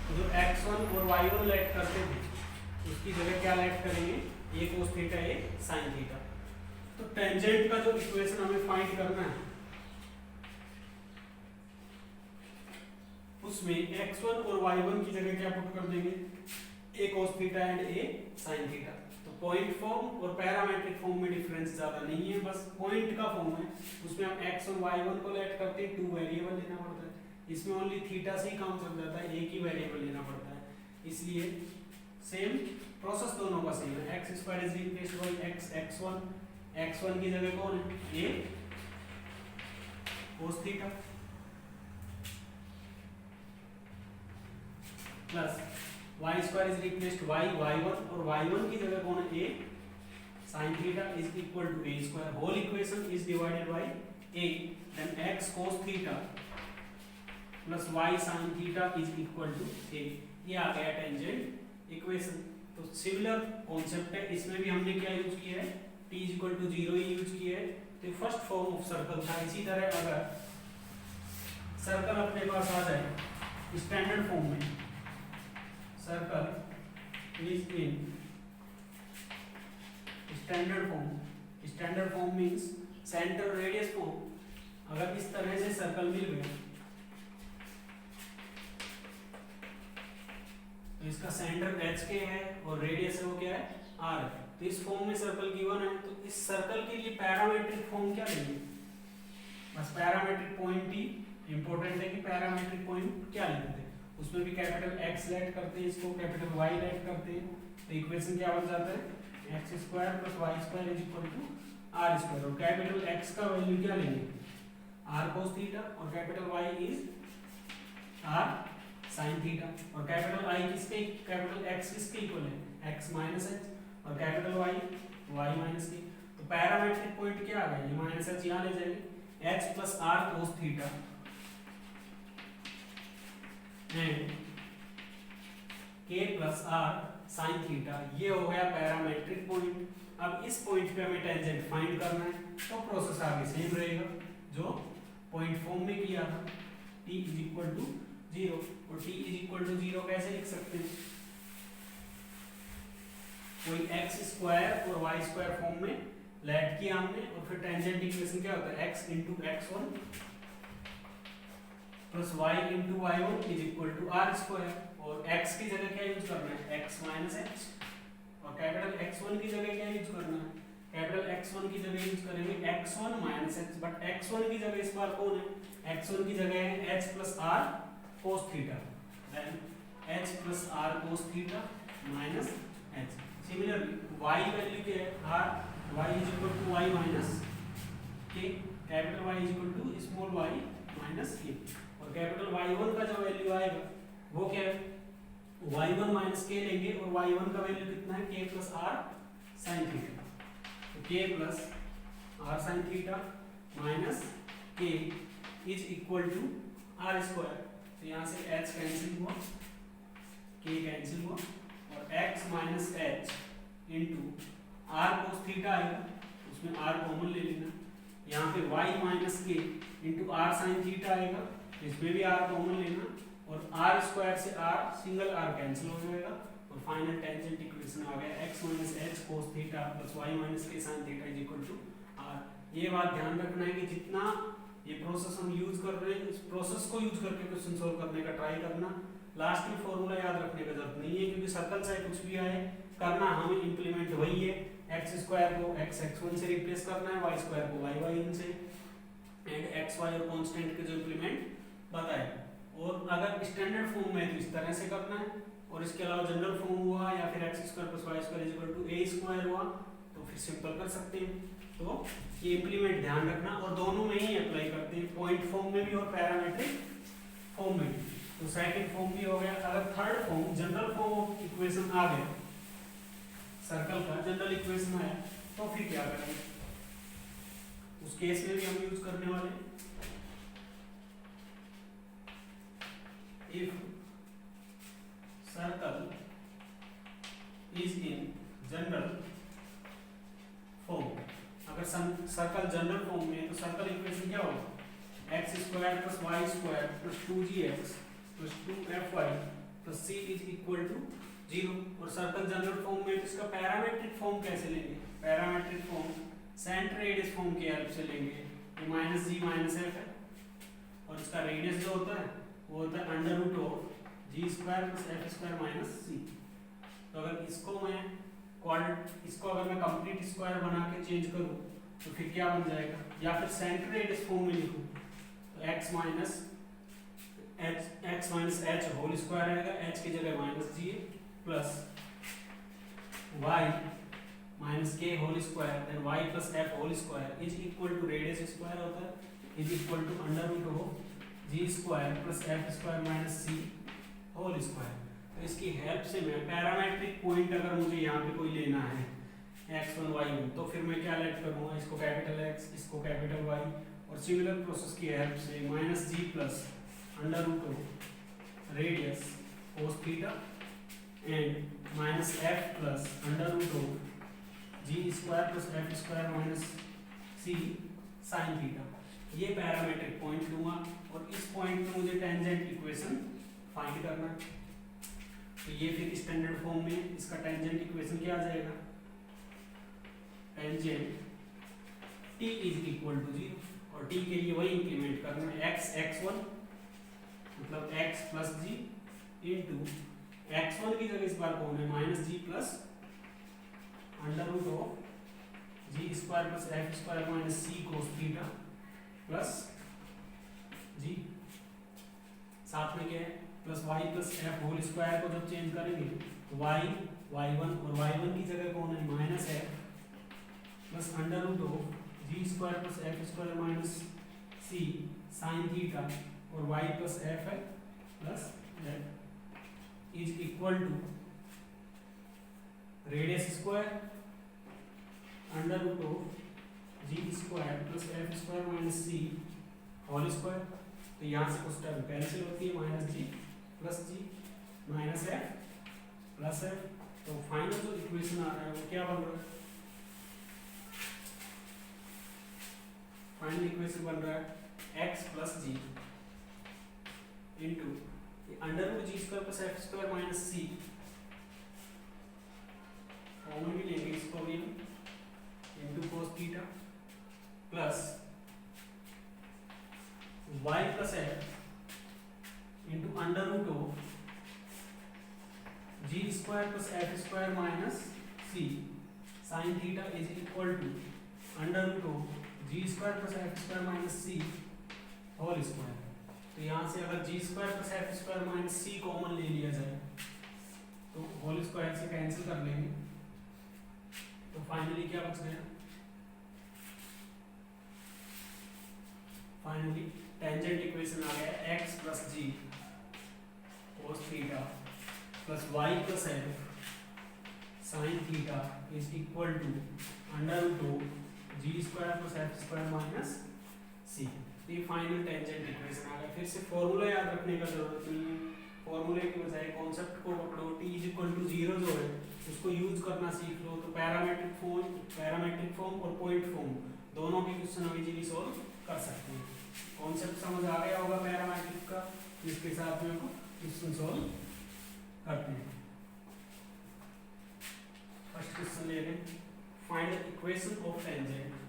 तो जो x1 और y1 लेट करते थे उसकी जगह क्या लेट करेंगे, a cos theta a sin theta. तो टेंजेंट का जो इक्वेशन हमें फाइंड करना है उसमें x1 और y1 की जगह क्या पुट कर देंगे, a cos theta and a sin theta. तो पॉइंट फॉर्म और पैरामेट्रिक फॉर्म में डिफरेंस ज्यादा नहीं है, बस पॉइंट का फॉर्म है उसमें हम x और y1 को लेट करते हैं, 2 वेरिएबल लेना पड़ता है। इसमें ओनली थीटा से ही काम चल जाता है, एक ही वेरिएबल लेना पड़ता है, इसलिए सेम प्रोसेस दोनों का सेम है। x square is replaced by x(x1), x1 की जगह कौन है, a cos theta plus y square is replaced by y1 और y1 की जगह कौन है, a sin theta is equal to a square. Whole equation is divided by a, then x cos theta plus y sin theta is equal to a। ये आ गया tangent equation. तो similar concept है, इसमें भी हमने क्या यूज किया है, t इज इक्वल टू 0 ही यूज किया है। तो फर्स्ट फॉर्म ऑफ सर्कल था। इसी तरह अगर सर्कल अपने पास आ जाए स्टैंडर्ड फॉर्म में, circle is in standard form means centre radius form. अगर इस तरह से सर्कल मिल गया तो इसका सेंटर h के है और रेडियस है वो क्या है, r है। तो इस फॉर्म में सर्कल गिवन है, तो इस सर्कल के लिए पैरामेट्रिक फॉर्म क्या लेंगे, बस पैरामेट्रिक पॉइंट ही इंपॉर्टेंट है कि पैरामेट्रिक पॉइंट क्या लेते हैं। उसमें भी कैपिटल x लेट करते हैं, इसको कैपिटल y लेट करते हैं, तो इक्वेशन क्या बन जाता है, x square plus y square is equal to r square. और कैपिटल x का वैल्यू क्या लेंगे, r cos थीटा, और capital y is r sin theta, और कैपिटल I किसके, कैपिटल x किसके इक्वल है, x माइनस h, और कैपिटल y माइनस के। तो पैरामेट्रिक पॉइंट क्या आ गया, ये माइनस h यहाँ ले जाएंगे, h plus r cos theta and k plus r sin theta, ये हो गया पैरामेट्रिक पॉइंट। अब इस पॉइंट पे हमें टेंजेंट फाइंड करना है, तो प्रोसेस आगे सेम रहेगा जो पॉइंट फॉर्म में किया था, t इज इक्वल टू 0। और t इज इक्वल टू 0 कैसे लिख सकते हैं, कोई x स्क्वायर और y स्क्वायर फॉर्म में लेट किया हमने, और फिर टेंजेंट इक्वेशन क्या होता है, x into x1 plus y into y one is equal to r square, और x की जगह क्या यूज करना है, x माइनस एच, और कैपिटल x1 की जगह क्या यूज करना है, कैपिटल x1 की जगह यूज करेंगे x1 minus H, but x1 की जगह इस बार कौन है, x1 की जगह है h plus are cos theta, then h plus are cos theta minus h। Similarly y value क्या है, r y is equal to y minus k, कैपिटल Y is equal to small y minus k, और capital Y1 का जो value आएगा वो क्या है, y1 माइनस k लेंगे, और y1 का वैल्यू कितना है, k plus r sin theta, तो k plus r sin theta minus k is equal to r square, तो यहाँ से h कैंसिल हुआ, k कैंसिल हुआ, और x minus h into r cos theta आएगा, उसमें r कॉमन ले लेना, यहाँ पे y minus k into r sin theta आएगा, इसमें भी r कॉमन लेना, और r स्क्वायर से r सिंगल r कैंसिल हो जाएगा, और फाइनल टेंजेंट इक्वेशन आ गया x minus h cos theta plus y minus k sin theta is equal to r। ये बात ध्यान रखना है कि जितना ये प्रोसेस हम यूज कर रहे हैं, इस प्रोसेस को यूज करके क्वेश्चन सोल्व करने का ट्राई करना, लास्ट में फॉर्मूला याद रखने की जरूरत नहीं है, क्योंकि सर्कल चाहे कुछ भी आए करना हमें इंप्लीमेंट वही है, x स्क्वायर को x1 से रिप्लेस करना है, y स्क्वायर को y1 से, एंड xy और कांस्टेंट के जो इंप्लीमेंट बताए, और अगर स्टैंडर्ड फॉर्म में तो इस तरह से करना है, और इसके अलावा जनरल फॉर्म हुआ या फिर x square plus y square is equal to a square हुआ तो फिर सिंपल कर सकते हैं। तो ये इंप्लीमेंट ध्यान रखना, और दोनों में ही अप्लाई करते हैं, पॉइंट फॉर्म में भी और पैरामीट्रिक फॉर्म में भी। तो सेकंड फॉर्म भी हो गया, अगर third form general form of equation आ गया, सर्कल का जनरल इक्वेशन आया, तो फिर क्या करेंगे, उस केस में भी हम यूज करने वाले हैं, if circle is in general form, अगर सर्कल जनरल फॉर्म में है तो सर्कल इक्वेशन क्या होगा, x square plus y square plus 2gx plus 2fy plus c is equal to 0, और सर्कल जनरल फॉर्म में तो इसका पैरामेट्रिक फॉर्म कैसे लेंगे, parametric form centre radius form की हेल्प से लेंगे, ये माइनस जी माइनस एफ है, और इसका रेडियस जो होता है वो होता है under root of ji square plus F square minus c. तो अगर इसको अगर मैं कंप्लीट स्क्वायर बना के चेंज करूं तो फिर क्या बन जाएगा, या फिर सेंटर रेडियस फॉर्म में लिखूं तो x minus h whole square आएगा, h की जगह minus ji plus y minus k whole square then y plus f whole square is equal to radius square होता है is equal to under root of ji square plus F square minus C whole square. तो इसकी help से मैं parametric point अगर मुझे यहाँ पे कोई लेना है x1 y1 तो फिर मैं क्या लेट करूँगा, इसको कैपिटल x इसको कैपिटल y, और सिमिलर प्रोसेस की हेल्प से minus ji plus under root of radius cos theta and minus F plus under root of ji square plus F square minus C sine theta, ये parametric point लूंगा, और इस point पे मुझे tangent equation find करना है। तो ये फिर स्टैंडर्ड फॉर्म में इसका टेंजेंट इक्वेशन क्या आ जाएगा, tangent t is equal to 0, और t के लिए वही इंप्लीमेंट करना है, x1 मतलब x plus g into x1 की जगह इस बार कौन है minus ji plus under root of ji square plus F square minus c cos theta plus g, साथ में क्या है plus y plus f whole square को जब चेंज करेंगे तो वाई y1 और y1 की जगह कौन है minus F plus under root of ji square plus F square minus C sine theta, और y प्लस एफ है plus F is equal to radius square under root of ji square plus F square minus C whole square. तो यहाँ से कुछ term cancel होती है, minus जी plus G minus F plus F, तो final जो equation आ रहा है वो क्या बन रहा है, फाइनल इक्वेशन बन रहा है x plus g into under root g square plus F square minus c, common भी लेंगे इसको भी into cos theta plus y plus f under root of ji square plus F square minus C sine theta is equal to under root of ji square plus F square minus C whole square. तो यहाँ से अगर g square plus F square minus c common ले लिया जाए तो whole square से cancel कर लेंगे, तो फाइनली क्या बच गया, फाइनली टेंजेंट इक्वेशन आ गया x plus g cos theta plus y plus f sine theta is equal to under root of ji square plus F square minus c. ये फाइनल टेंजेंट इक्वेशन आ गया। फिर से फॉर्मूला याद रखने का जरूरत नहीं है, फॉर्मूले के बजाय कॉन्सेप्ट को पकड़ो, t इज इक्वल टू 0 जो है उसको यूज करना सीख लो। तो पैरामेट्रिक फॉर्म और पॉइंट फॉर्म दोनों के क्वेश्चन हम इजीली सॉल्व कर सकते हैं। कॉन्सेप्ट समझ आ गया होगा पैरामेट्रिक का, जिसके साथ में क्वेश्चन सॉल्व करते हैं। फर्स्ट क्वेश्चन ले लें, find the equation of tangent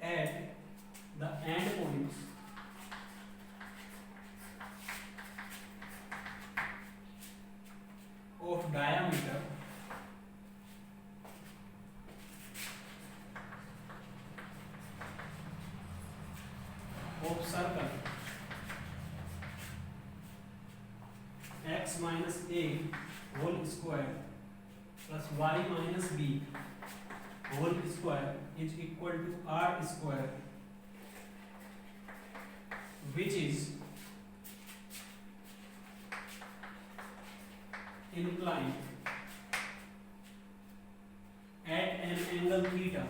at the endpoints of diameter of circle x minus a whole square plus y minus b whole square is equal to r square, which is inclined at an angle theta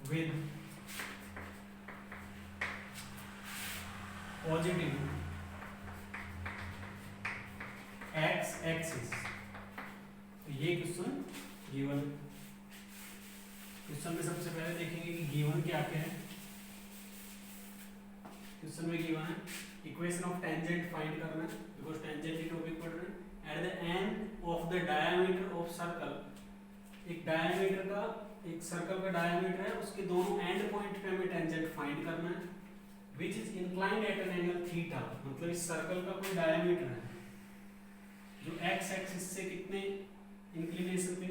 with positive x axis। तो ये question given, question में सबसे पहले देखेंगे कि given क्या क्या है। क्वेश्चन में गिवन है इक्वेशन ऑफ टेंजेंट फाइंड करना है, बिकॉज टेंजेंट की टॉपिक पढ़ रहे हैं। At the end of the diameter of circle, एक डायमीटर का, एक सर्कल का डायमीटर है, उसके दोनों एंड पॉइंट पे हमें टेंजेंट फाइंड करना है। Which is inclined at an angle theta, मतलब इस सर्कल का कोई डायमीटर है जो एक्स एक्सिस से कितने इंक्लिनेशन पे,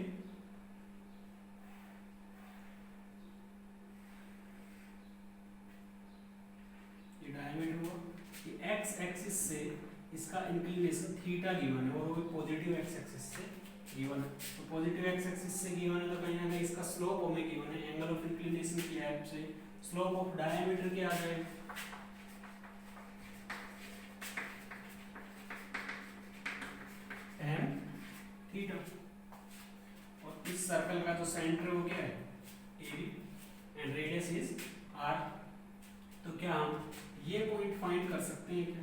ये डायमीटर हुआ, ये एक्स एक्सिस से इसका इंक्लिनेशन थीटा गिवन है और वो पॉजिटिव एक्स एक्सिस से गिवन है। तो पॉजिटिव एक्स एक्सिस से गिवन है तो कहीं ना कहीं इसका स्लोप हमें गिवन है, एंगल ऑफ इंक्लिनेशन की हेल्प से स्लोप ऑफ डायमीटर क्या आ जाएगा, tan थीटा। और इस सर्कल का जो सेंटर वो क्या है, AB and radius is r। तो क्या हम ये पॉइंट फाइंड कर सकते हैं क्या,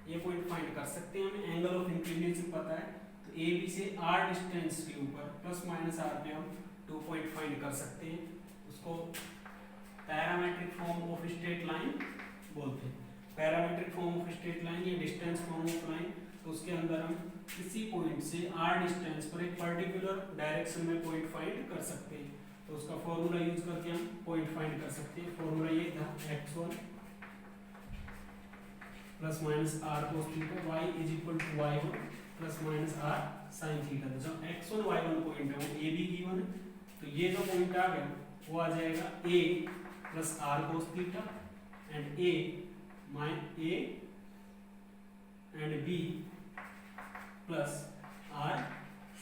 ये पॉइंट फाइंड कर सकते हैं, हमें एंगल ऑफ इंक्लिनेशन पता है। तो AB से r डिस्टेंस के ऊपर प्लस माइनस r पे हम 2 पॉइंट फाइंड कर सकते हैं। उसको parametric form of straight line बोलते हैं। Parametric form of straight line या डिस्टेंस फॉर्म ऑफ लाइन, तो उसके अंदर हम किसी पॉइंट से r डिस्टेंस पर एक पर्टिकुलर डायरेक्शन में पॉइंट फाइंड कर सकते हैं। तो उसका फॉर्मूला यूज करके हम पॉइंट फाइंड कर सकते हैं। फॉर्मूला ये था x1 plus minus r cos theta y is equal to y1 plus minus r sin theta. तो जब x1 y1 पॉइंट है वो a भी गिवन है, तो ये जो पॉइंट आ गया वो आ जाएगा a plus r cos theta and a and b plus r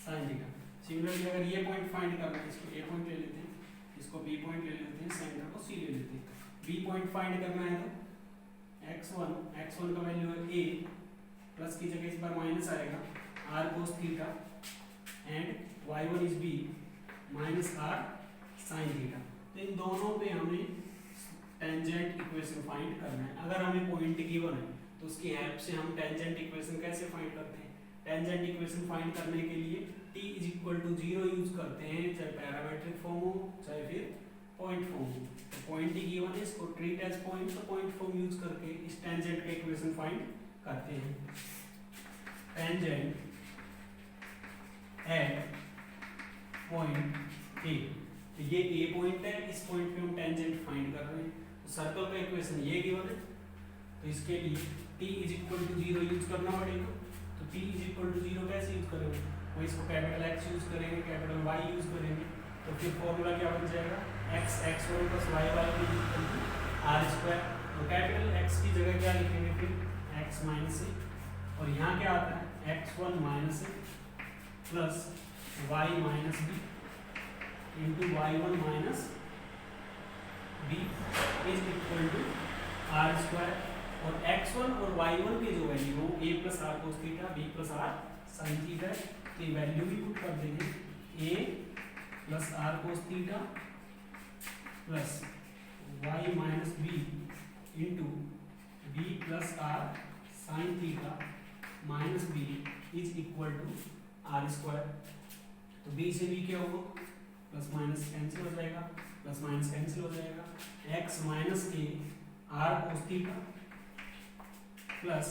sin theta. Similarly अगर ये पॉइंट फाइंड करना है, इसको a पॉइंट ले लेते हैं, इसको b पॉइंट ले लेते हैं, सेंटर को c ले लेते हैं। b पॉइंट फाइंड करना है तो x1 का वैल्यू है a, प्लस की जगह इस बार माइनस आएगा r cos theta and y1 is b minus r sin theta. तो इन दोनों पे हमें टेंजेंट इक्वेशन फाइंड करना है। अगर हमें पॉइंट गिवन है तो उसकी हेल्प से हम टेंजेंट इक्वेशन कैसे फाइंड करते हैं, टेंजेंट इक्वेशन फाइंड करने के लिए t is equal to 0 use करते हैं, चाहे पैरामेट्रिक फॉर्म हो चाहे फिर पॉइंट फॉर्म हो। पॉइंट ही गिवन है, इसको ट्रीट एज पॉइंट, तो पॉइंट फॉर्म यूज करके इस टेंजेंट का इक्वेशन फाइंड करते हैं। टेंजेंट एट पॉइंट ए, तो ये ए पॉइंट है, इस पॉइंट पे हम टेंजेंट फाइंड कर रहे हैं। तो सर्कल का इक्वेशन ये गिवन है, तो इसके लिए t is equal to 0 use करना पड़ेगा। तो t इज इक्वल टू 0 कैसे यूज करेंगे, वो इसको कैपिटल X यूज करेंगे, कैपिटल Y यूज करेंगे, तो फिर फॉर्मूला क्या बन जाएगा, x1 plus y1 equal to r²। तो कैपिटल X की जगह क्या लिखेंगे फिर x माइनस ए, और यहाँ क्या आता है x1 minus A plus y minus B into y1 minus B is equal to r²। और x1 और y1 के जो वैल्यू हो a plus are cos theta b plus R sine theta, तो ये वैल्यू भी पुट कर देंगे a plus are cos theta plus y minus B into b plus R sine theta minus B is equal to r²। तो b से b क्या होगा, plus minus cancel हो जाएगा, प्लस माइनस कैंसिल हो जाएगा, x minus A R cos theta plus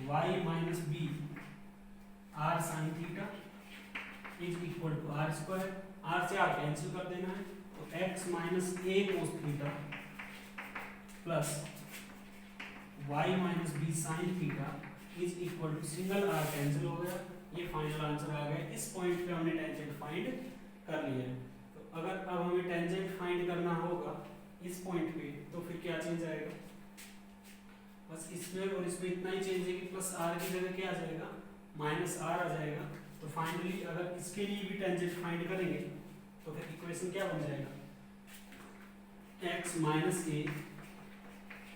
y minus B R sine theta is equal to r²। r से r cancel कर देना है, तो x minus A cos theta plus y minus B sine theta is equal to single r cancel हो गया, ये final answer आ गया। इस पॉइंट पे हमने टेंजेंट फाइंड कर लिया है। तो अगर अब हमें टेंजेंट फाइंड करना होगा इस पॉइंट पे, तो फिर क्या चेंज आएगा, बस इसमें और इसमें इतना ही चेंज है कि प्लस आर की जगह क्या आ जाएगा, माइनस आर आ जाएगा। तो फाइनली अगर इसके लिए भी टेंजेंट फाइंड करेंगे तो फिर इक्वेशन क्या बन जाएगा, x minus A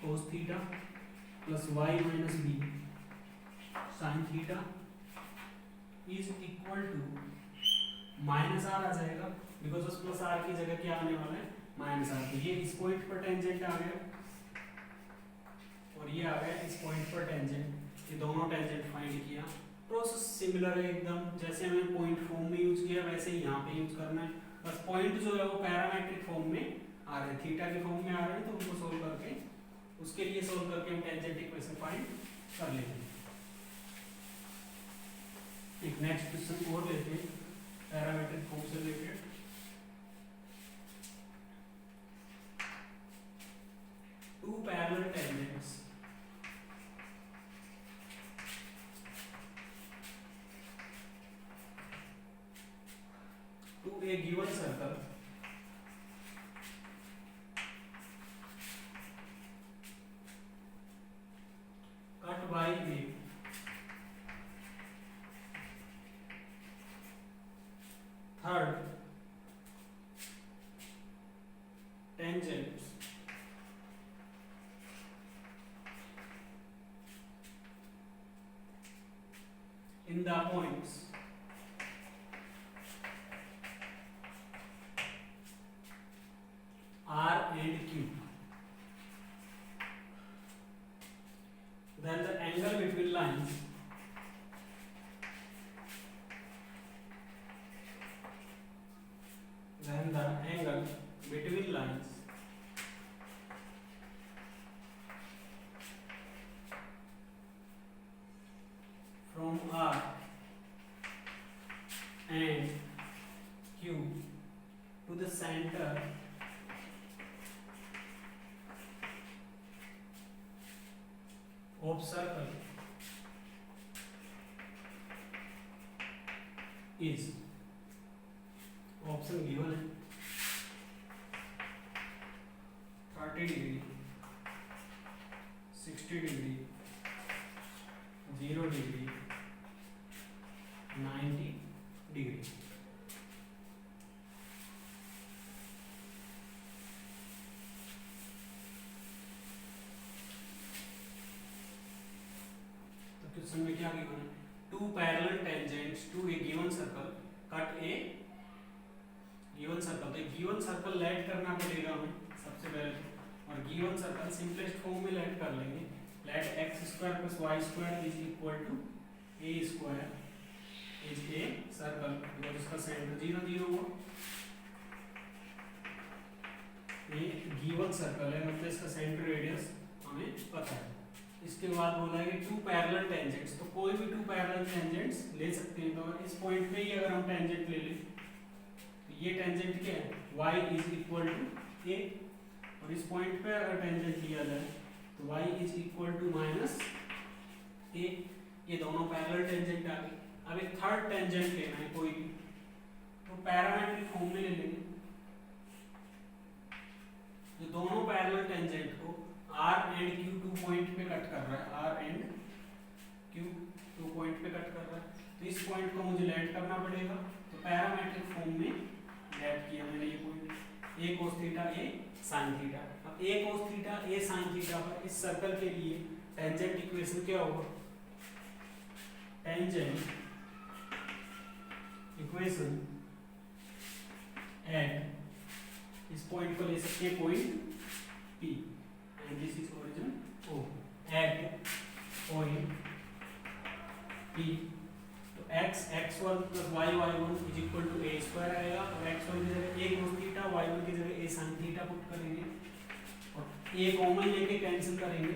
cos theta plus y minus B sine theta is equal to minus r आ जाएगा, बिकॉज उस प्लस आर की जगह क्या आने वाला है, माइनस आर। तो ये इस पॉइंट पर टेंजेंट आ गया और ये आ गया इस पॉइंट पर टेंजेंट। ये दोनों टेंजेंट फाइंड किया। प्रोसेस सिमिलर है एकदम, जैसे हमें पॉइंट फॉर्म में यूज किया वैसे ही यहाँ पे यूज करना है। बस पॉइंट जो है वो पैरामेट्रिक फॉर्म में आ रहे हैं, थीटा के फॉर्म में आ रहे हैं, तो उनको सोल्व करके उसके लिए सोल्व करके हम टेंजेंट इक्वेशन फाइंड कर लेंगे। एक नेक्स्ट क्वेश्चन और लेते हैं पैरामेट्रिक फॉर्म से related. Two parallel tangents to a given circle cut by a third tangent in the points R and Q, then the angle between lines from R and Q to the center of circle is, option given है 30 degree, 60 degree, 0 degree, 90 degree. तो question में क्या given है, two parallel tangents to a given circle cut a given circle. तो given circle let करना पड़ेगा हमें सबसे पहले, और गिवन सर्कल सिंपलेस्ट फॉर्म में लेट कर लेंगे। Let x square plus y square is equal to a square is a circle, because इसका सेंटर 0 0 हुआ, एक गिवन सर्कल है, मतलब इसका सेंटर रेडियस हमें पता है। इसके बाद बोला है कि टू पैरेलल टेंजेंट्स, तो कोई भी टू पैरेलल टेंजेंट्स ले सकते हैं। तो इस पॉइंट पे ही अगर हम टेंजेंट ले लें तो ये टेंजेंट क्या है, y इज इक्वल टू ए, और इस पॉइंट पे अगर टेंजेंट लिया जाए तो y is equal to minus a. ये दोनों पैरेलल टेंजेंट आ गए। अब एक थर्ड टेंजेंट लेना है कोई भी, तो पैरामेट्रिक फॉर्म में ले लेंगे। जो दोनों पैरेलल टेंजेंट को R एंड Q 2 पॉइंट पे कट कर रहा है, R एंड Q 2 पॉइंट पे कट कर रहा है, तो इस पॉइंट को मुझे लैंड करना पड़ेगा। तो पैरामेट्रिक फॉर्म में लैंड किया मैंने ये point, a cos theta a sin theta. अब a cos theta a sin theta पर इस सर्कल के लिए टेंजेंट इक्वेशन क्या होगा, टेंजेंट इक्वेशन एट, इस पॉइंट को ले सकते हैं point P and this is origin O, at point P, तो x x1 plus y1 is equal to a square आएगा, और x1 की जगह a cos थीटा, y1 की जगह a sin थीटा पुट करेंगे और a कॉमन लेके कैंसिल करेंगे,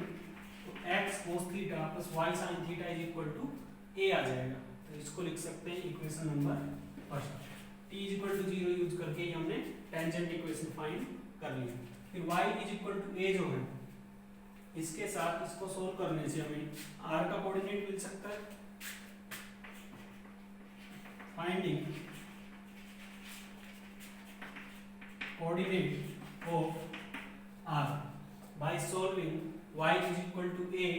तो x cos theta plus y sin theta is equal to a आ जाएगा। तो इसको लिख सकते हैं equation number first. t is equal to 0 use करके ही हमने टेंजेंट इक्वेशन फाइंड कर लिया। फिर y is equal to a जो है, इसके साथ इसको सोल्व करने से हमें r का कोऑर्डिनेट मिल सकता है। Finding coordinate of r by solving y is equal to a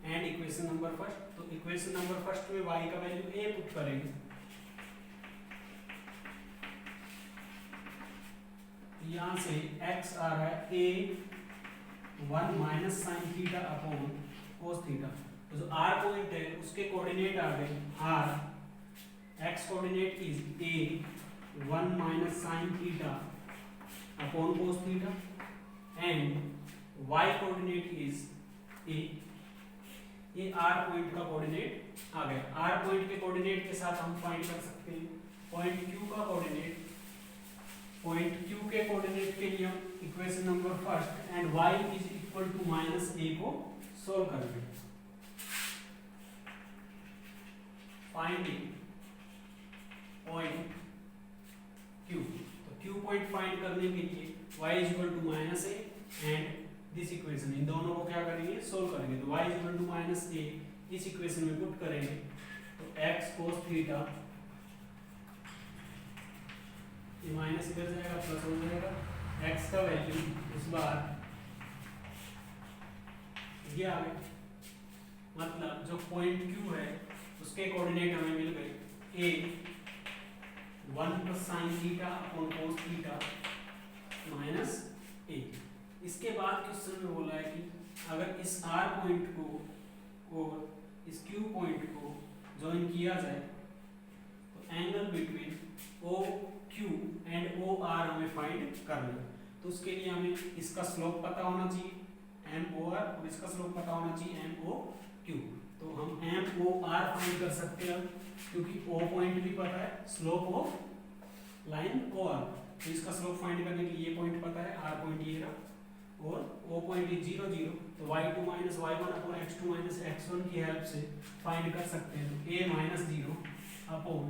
and equation number first. तो इक्वेशन नंबर फर्स्ट में y का वैल्यू a पुट करेंगे, यहाँ से x आ रहा है a 1 minus sine theta upon cos theta. तो जो r पॉइंट है उसके कोऑर्डिनेट आ गए r, x coordinate is a 1 minus sine theta upon cos theta and y coordinate is a। ये r पॉइंट का कोऑर्डिनेट आ गया। r पॉइंट के coordinate के साथ हम फाइंड कर सकते हैं पॉइंट q का कोऑर्डिनेट। पॉइंट q के कोऑर्डिनेट के लिए हम equation number first and y is equal to minus a को सोल्व करेंगे। फाइंडिंग पॉइंट q, तो q पॉइंट फाइंड करने के लिए y is equal to minus a and this equation, इन दोनों को क्या करेंगे, सोल्व करेंगे। तो y is equal to minus a इस इक्वेशन में पुट करेंगे, तो x cos थीटा, ये माइनस इधर जाएगा प्लस हो जाएगा, x का वैल्यू इस बार ये आ गया। मतलब जो पॉइंट Q है उसके कोऑर्डिनेट हमें मिल गए a 1 plus sine theta upon cos theta minus a। इसके बाद क्वेश्चन में बोला है कि अगर इस r पॉइंट को और इस q पॉइंट को ज्वाइन किया जाए तो angle between OQ and OR हमें फाइंड करना है। तो उसके लिए हमें इसका स्लोप पता होना चाहिए MOR, और इसका स्लोप पता होना चाहिए MOQ। तो हम MOR फाइंड कर सकते हैं क्योंकि O पॉइंट भी पता है, स्लोप ऑफ लाइन OR। तो इसका स्लोप फाइंड करने के लिए ये पॉइंट पता है, R पॉइंट ये रहा और O पॉइंट इज 0 0, तो y2 minus y1 upon x2 minus x1 की हेल्प से फाइंड कर सकते हैं। तो a minus 0 upon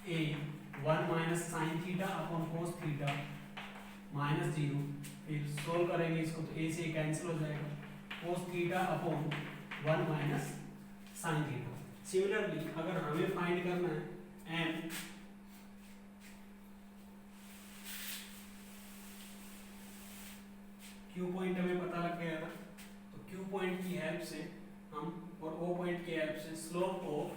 a 1 minus sine theta upon cos theta minus 0, फिर सोल्व करेंगे इसको तो a से कैंसिल हो जाएगा, cos theta upon 1 minus sine theta. Similarly अगर हमें फाइंड करना है m Q पॉइंट हमें पता लग गया था, तो Q पॉइंट की हेल्प से हम और O पॉइंट की हेल्प से स्लोप ऑफ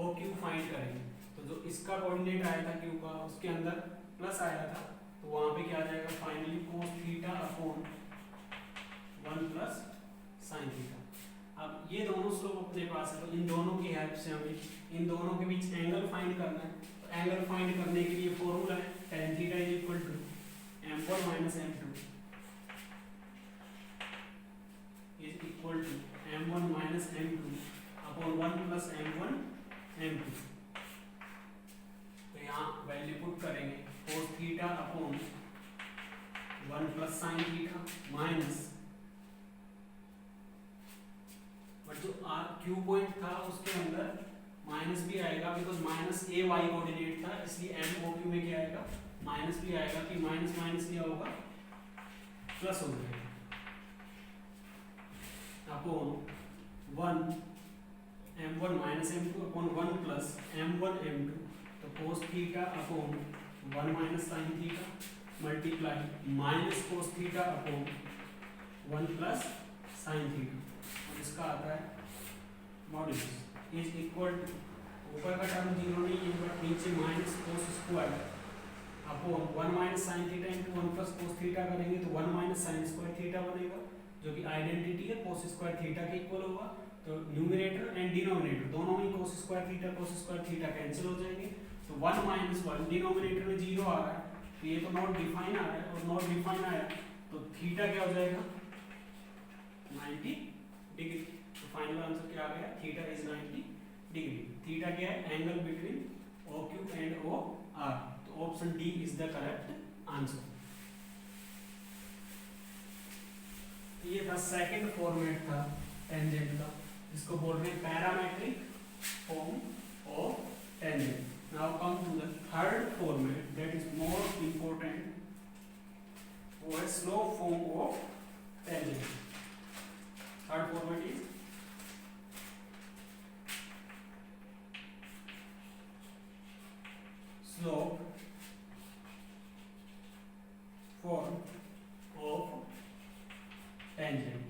OQ फाइंड करेंगे। तो जो इसका कोऑर्डिनेट आया था Q का, उसके अंदर प्लस आया था, तो वहां पे क्या आ जाएगा finally cos theta upon 1 plus sine theta. अब ये दोनों स्लोप अपने पास है, तो इन दोनों की हेल्प से हमें इन दोनों के बीच एंगल फाइंड करना है। तो एंगल फाइंड करने के लिए फॉर्मूला है tan theta is equal to m1 minus m2 is equal to m1 minus m2 upon 1 plus m1 m2। तो यहाँ वैल्यू पुट करेंगे cos theta upon plus sine theta minus, but जो Q point था उसके अंदर minus भी आएगा because minus A Y coordinate था, इसलिए एम ओ क्यू में क्या आएगा माइनस भी आएगा कि माइनस माइनस क्या होगा प्लस हो जाएगा upon 1 m1 minus m2 upon 1 plus m1 m2, तो cos theta upon 1 minus sine theta multiply minus cos theta upon 1 plus sine theta, और इसका आता है मॉड्यूलस इज इक्वल टू, ऊपर का टर्म जीरो नहीं है बट नीचे minus cos square upon 1 minus sine theta into 1 plus cos theta करेंगे तो 1 माइनस साइन स्क्वायर थीटा बनेगा, जो कि आइडेंटिटी है cos स्क्वायर थीटा के इक्वल होगा। तो न्यूमरेटर एंड डिनोमिनेटर दोनों में cos स्क्वायर थीटा कैंसिल हो जाएंगे, तो 1 माइनस 1 डिनोमिनेटर में 0 आ रहा है, तो ये तो नॉट डिफाइन आ रहा है, और नॉट डिफाइन आया तो थीटा क्या हो जाएगा 90 डिग्री। तो फाइनल आंसर क्या आ गया, थीटा इज 90 डिग्री। थीटा क्या है, angle between OQ and OR, तो option D is the correct answer. ये था सेकंड फॉर्मेट था टेंजेंट का, इसको बोल रहे हैं parametric form of tangent. Now come to the third format that is more important, वो है slope form of tangent. Third format is slope form of tangent।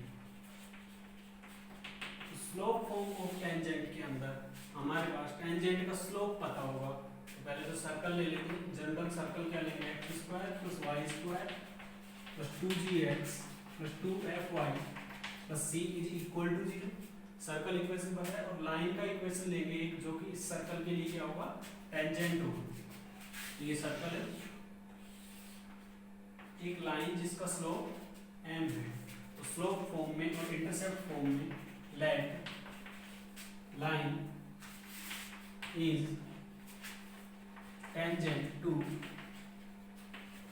Slope form of tangent के अंदर हमारे पास टेंजेंट का स्लोप पता होगा, तो पहले तो सर्कल ले लेंगे, जनरल सर्कल क्या लेंगे x square plus y square plus 2gx plus 2fy plus c is equal to 0। Circle equation पता है, और लाइन का इक्वेशन लेंगे एक, जो कि इस सर्कल के लिए क्या होगा टेंजेंट होगा। तो ये सर्कल है, एक लाइन जिसका स्लोप m है, तो स्लोप फॉर्म में और इंटरसेप्ट फॉर्म में let line is tangent to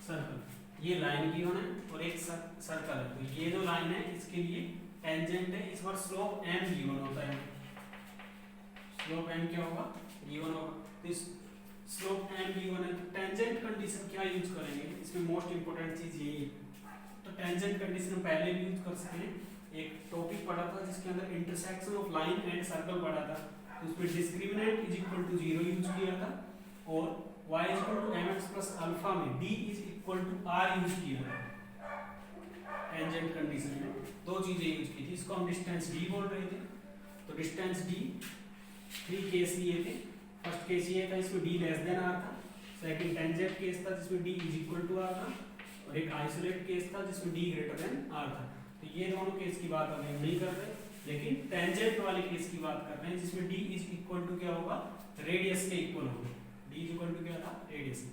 circle, ये लाइन गिवन है और एक सर्कल है, तो ये जो लाइन है इसके लिए टेंजेंट है, इस बार स्लोप m गिवन होता है, स्लोप m क्या होगा गिवन होगा, तो इस स्लोप m गिवन है, तो टेंजेंट कंडीशन क्या यूज करेंगे, इसमें मोस्ट इंपोर्टेंट चीज यही है। तो टेंजेंट कंडीशन पहले भी यूज कर सकते हैं, एक टॉपिक पढ़ा था जिसके अंदर intersection of line and circle पढ़ा था, तो उसमें discriminant is equal to 0 use किया था, और y is equal to mx plus alpha में d is equal to r use किया था। टेंजेंट कंडीशन में दो चीजें यूज की थी, इसको हम डिस्टेंस d बोल रहे थे, तो डिस्टेंस d 3 केस लिए थे। फर्स्ट केस ये था इसमें d लेस देन r था, सेकंड टेंजेंट केस था जिसमें d is equal to r था, और एक आइसोलेट केस था जिसमें d ग्रेटर देन r था। तो ये दोनों केस की बात हम नहीं कर रहे, लेकिन टेंजेंट वाले केस की बात कर रहे हैं जिसमें d इज इक्वल टू क्या होगा रेडियस के इक्वल होगा। d इज इक्वल टू क्या था रेडियस।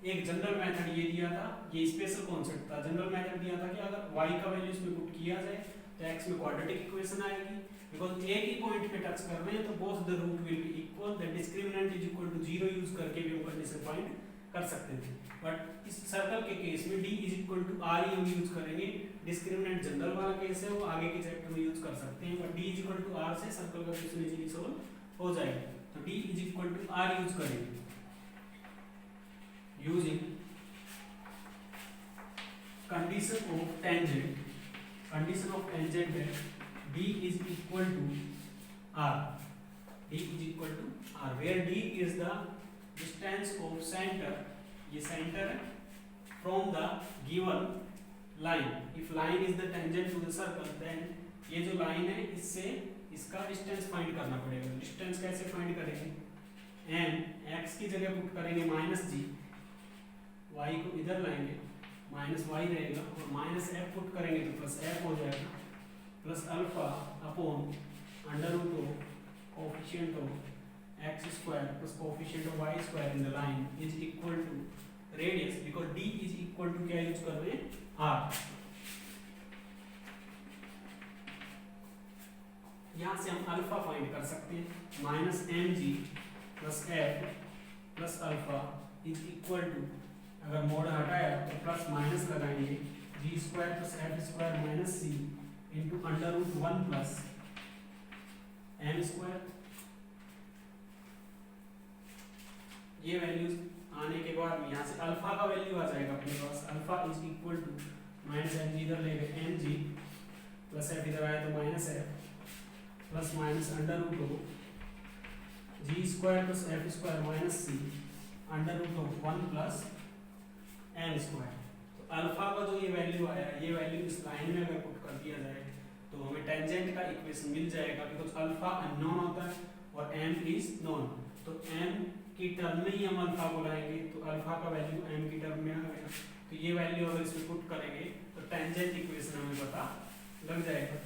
एक जनरल मेथड ये दिया था, ये स्पेशल कॉन्सेप्ट था, जनरल मेथड दिया था कि अगर y का वैल्यू इसमें पुट किया जाए तो x में क्वाड्रेटिक इक्वेशन आएगी, बिकॉज़ एक ही पॉइंट पे टच कर रहे हैं तो both the root will be equal, the discriminant is equal to 0 use करके भी हम कंडीशन फाइंड कर सकते थे। बट इस सर्कल के केस में d is equal to r ही हम यूज करेंगे, डिस्क्रिमिनेंट जनरल वाला केस है वो आगे के चैप्टर में यूज कर सकते हैं, but d is equal to r से सर्कल का क्वेश्चन इजीली सॉल्व हो जाएगा। तो d is equal to r use करेंगे using condition of tangent that d is equal to r, where d is the distance of center, ये center है, from the given line। if line is the tangent to the circle then ये जो line है इससे इसका distance find करना पड़ेगा। distance कैसे find करेंगे, n x की जगह पुट करेंगे -g, y को इधर लाएंगे माइनस वाई रहेगा, और माइनस एफ पुट करेंगे तो प्लस एफ हो जाएगा, plus alpha upon under root of coefficient of X square plus coefficient of Y square in the line is equal to radius, because D is equal to क्या use कर रहे हैं are. यहाँ से हम alpha find कर सकते हैं, minus m g plus f plus alpha is equal to, अगर मोड हटाया तो प्लस माइनस लगाएंगे, g g square plus F square minus c into under root 1 plus M square. ये वैल्यूज आने के बाद में यहाँ से अल्फा का वैल्यू आ जाएगा अपने पास, alpha is equal to minus m g इधर ले गए एम जी प्लस एफ इधर आया तो minus F plus minus under root of ji square plus F square minus C under root of 1 plus M square. तो alpha का जो ये वैल्यू आया, ये वैल्यू इस लाइन में अगर पुट कर दिया जाए तो हमें टेंजेंट का इक्वेशन मिल जाएगा, बिकॉज अल्फा अननोन होता है और एम इज नोन। तो एम की टर्म में ही हम अल्फा को लाएंगे, तो अल्फा का वैल्यू एम की टर्म में आ गया। तो ये वैल्यू अगर इसमें पुट करेंगे तो टेंजेंट इक्वेशन हमें पता लग जाएगा।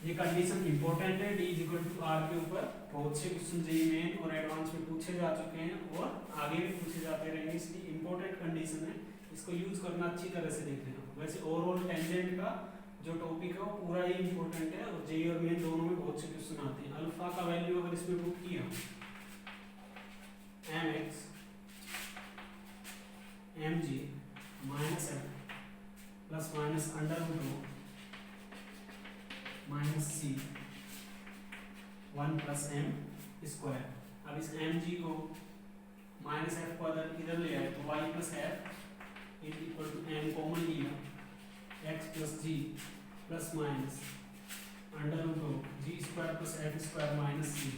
ये कंडीशन इंपॉर्टेंट है, D is equal to R के ऊपर बहुत से क्वेश्चन जेईई मेन और एडवांस में पूछे जा चुके हैं और आगे भी पूछे जाते रहेंगे, इसलिए इंपॉर्टेंट कंडीशन है, इसको यूज करना अच्छी तरह से देख लेना। वैसे ओवरऑल टेंजेंट का जो टॉपिक है वो पूरा ही इंपॉर्टेंट है और जेईई और मेन दोनों में बहुत से क्वेश्चन आते हैं। अल्फा का वैल्यू अगर इसमें पुट किया mx mg minus F plus minus under root minus c 1 plus M square. अब इस mg को माइनस एफ को इधर ले आए तो y plus F is equal to M common लिया x plus G plus minus under root of ji square plus F square minus C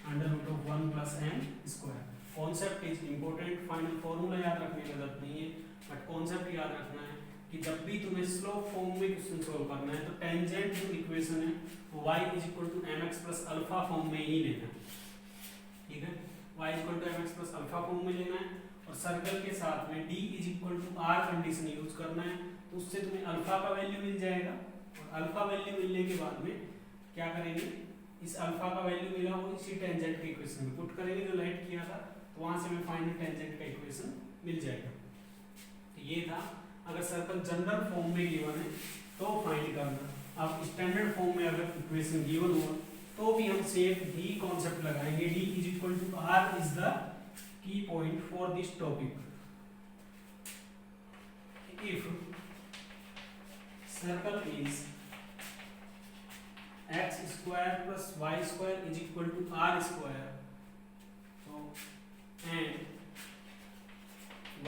under root of 1 plus M square. Concept is important, final formula याद रखने की जरूरत नहीं है, but concept याद रखना है कि जब भी तुम्हें स्लोप फॉर्म में क्वेश्चन सॉल्व करना है तो टेंजेंट जो इक्वेशन है वो y is equal to mx plus alpha form में ही लेना है, ठीक है। y is equal to mx plus alpha form में लेना है और सर्कल के साथ में d is equal to r condition use करना है, तो उससे तुम्हें अल्फा का वैल्यू मिल जाएगा और अल्फा वैल्यू मिलने के बाद में क्या करेंगे, इस अल्फा का वैल्यू मिला वो इसी टेंजेंट के इक्वेशन में पुट करेंगे जो लाइट किया था, तो वहां से हमें फाइनल टेंजेंट का इक्वेशन मिल जाएगा। तो ये था, अगर सर्कल जनरल फॉर्म में गिवन है तो फाइंड करना। अब स्टैंडर्ड फॉर्म में अगर इक्वेशन गिवन हुआ तो भी हम सेम ही कॉन्सेप्ट लगाएंगे, D is equal to R is the key point for this topic. If circle is x square plus y square is equal to r square, so and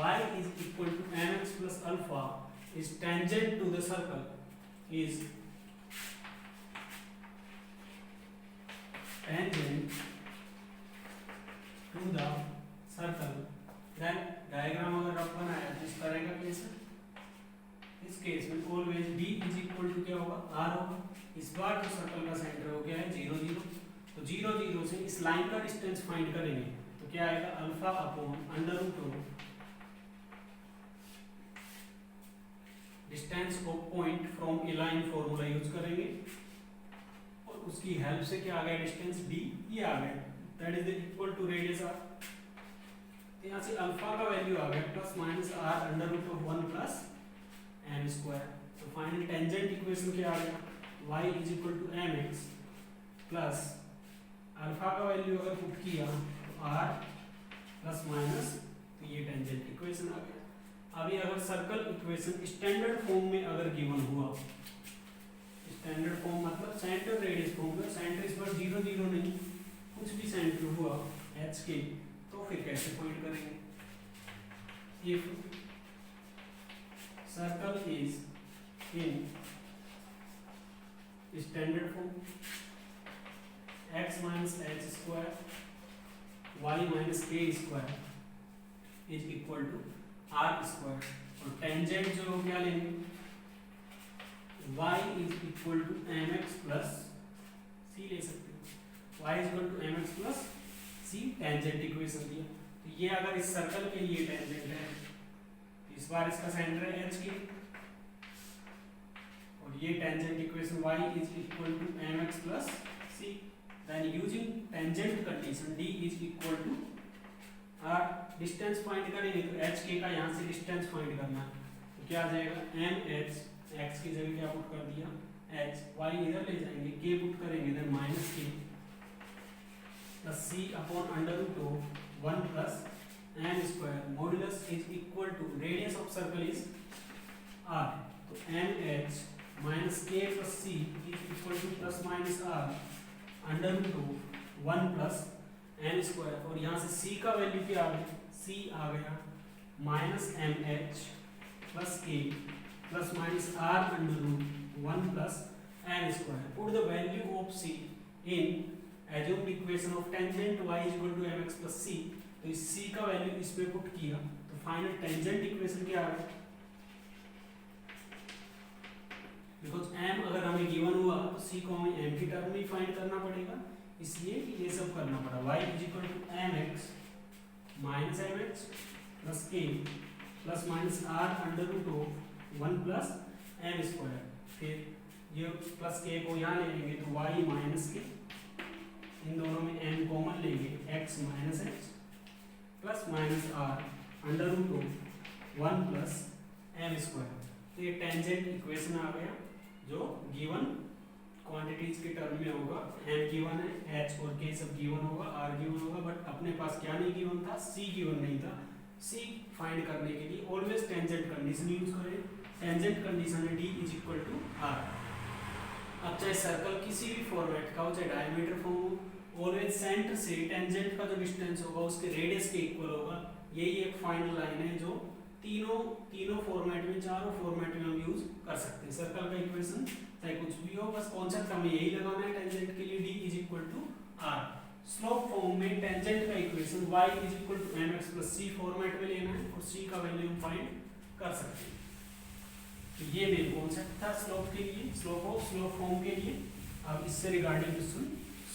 y is equal to mx plus alpha is tangent to the circle is tangent to the circle, then diagram अगर rough बनाया तो इस तरह का case है, इस case में always d is equal to क्या होगा r होगा। इस बार जो सर्कल का सेंटर हो गया है 0 0, तो 0 0 से इस लाइन का डिस्टेंस फाइंड करेंगे तो क्या आएगा alpha upon under root of distance of point from a line formula use करेंगे और उसकी हेल्प से क्या आ गया डिस्टेंस d ये आ गया, that is equal to radius r। तो यहाँ से अल्फा का वैल्यू आ गया plus minus r under root of 1 plus m square. तो फाइनल टेंजेंट इक्वेशन क्या आ गया y is equal to mx plus alpha का वैल्यू अगर पुट किया तो r प्लस माइनस, तो ये टेंजेंट इक्वेशन आ गया। अभी अगर सर्कल इक्वेशन स्टैंडर्ड फॉर्म में अगर गिवन हुआ, स्टैंडर्ड फॉर्म मतलब सेंटर रेडियस फॉर्म में, सेंटर इस बार 0 0 नहीं, कुछ भी सेंटर हुआ h के, तो फिर कैसे फाइंड करेंगे। If circle is in standard form x minus h square y minus k square is equal to r square, और टेंजेंट जो क्या लेंगे y is equal to m x plus c ले सकते हो, y is equal to m x plus c tangent equation दिया। तो ये अगर इस सर्कल के लिए टेंजेंट है, इस बार इसका सेंटर है h के, और ये tangent equation y is equal to mx plus c, then using tangent condition d is equal to r, distance find करेंगे तो h k का यहाँ से डिस्टेंस फाइंड करना है, तो क्या आ जाएगा mh, x की जगह क्या पुट कर दिया h, y इधर ले जाएंगे k पुट करेंगे, then minus k plus c upon under root of 1 plus m square, modulus is equal to radius of circle is R, तो M H minus K plus C is equal to plus minus R under root of 1 plus M square, और यहाँ से सी का value क्या आ गया, C आ गया minus M H plus K plus minus R under root 1 plus M square. Put the value of C in assumed equation of tangent y is equal to mx plus c. तो इस c का value इस पे put किया तो final tangent equation क्या आ गया, बिकॉज m अगर हमें गिवन हुआ तो c को हमें m की टर्म में फाइंड करना पड़ेगा, इसलिए ये सब करना पड़ा. y is equal to mx minus mh plus k plus minus r under root of 1 plus m square. फिर ये प्लस k को यहाँ ले लेंगे तो y माइनस के, इन दोनों में m कॉमन लेंगे, x minus h plus minus r under root of 1 plus m square. तो ये टेंजेंट इक्वेशन आ गया जो गिवन क्वांटिटीज के टर्म में होगा. m गिवन है, h और k सब गिवन होगा, r गिवन होगा, बट अपने पास क्या नहीं गिवन था, c गिवन नहीं था. c फाइंड करने के लिए ऑलवेज टेंजेंट कंडीशन यूज करें. टेंजेंट कंडीशन है d is equal to r. अब चाहे सर्कल किसी भी फॉर्मेट का हो, चाहे डायमीटर फॉर्म हो, ऑलवेज सेंटर से टेंजेंट का जो डिस्टेंस होगा उसके रेडियस के इक्वल होगा. यही एक फाइनल लाइन है जो तीनों फॉर्मेट में, चारों फॉर्मेट में हम यूज कर सकते हैं. सर्कल का इक्वेशन चाहे कुछ भी हो, बस कॉन्सेप्ट हमें यही लगाना है टेंजेंट के लिए, d is equal to r. Slope form में टेंजेंट का equation y is equal to mx plus c format में लेना है और c का वैल्यू हम फाइंड कर सकते हैं. तो ये मेन कॉन्सेप्ट था स्लोप के लिए, स्लोप फॉर्म के लिए. अब इससे रिगार्डिंग क्वेश्चन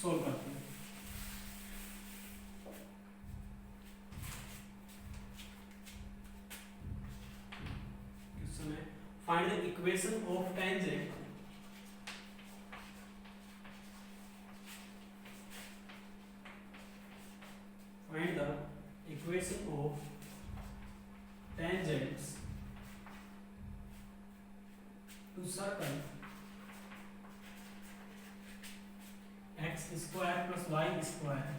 सोल्व करते हैं. क्वेश्चन है find the equation of tangent to circle x square plus y square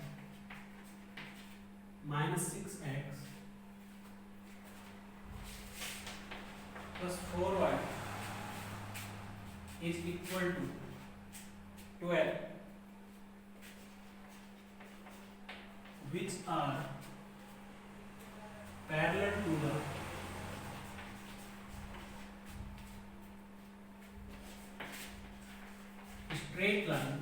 minus 6x plus 4y is equal to 12, which are parallel to the straight line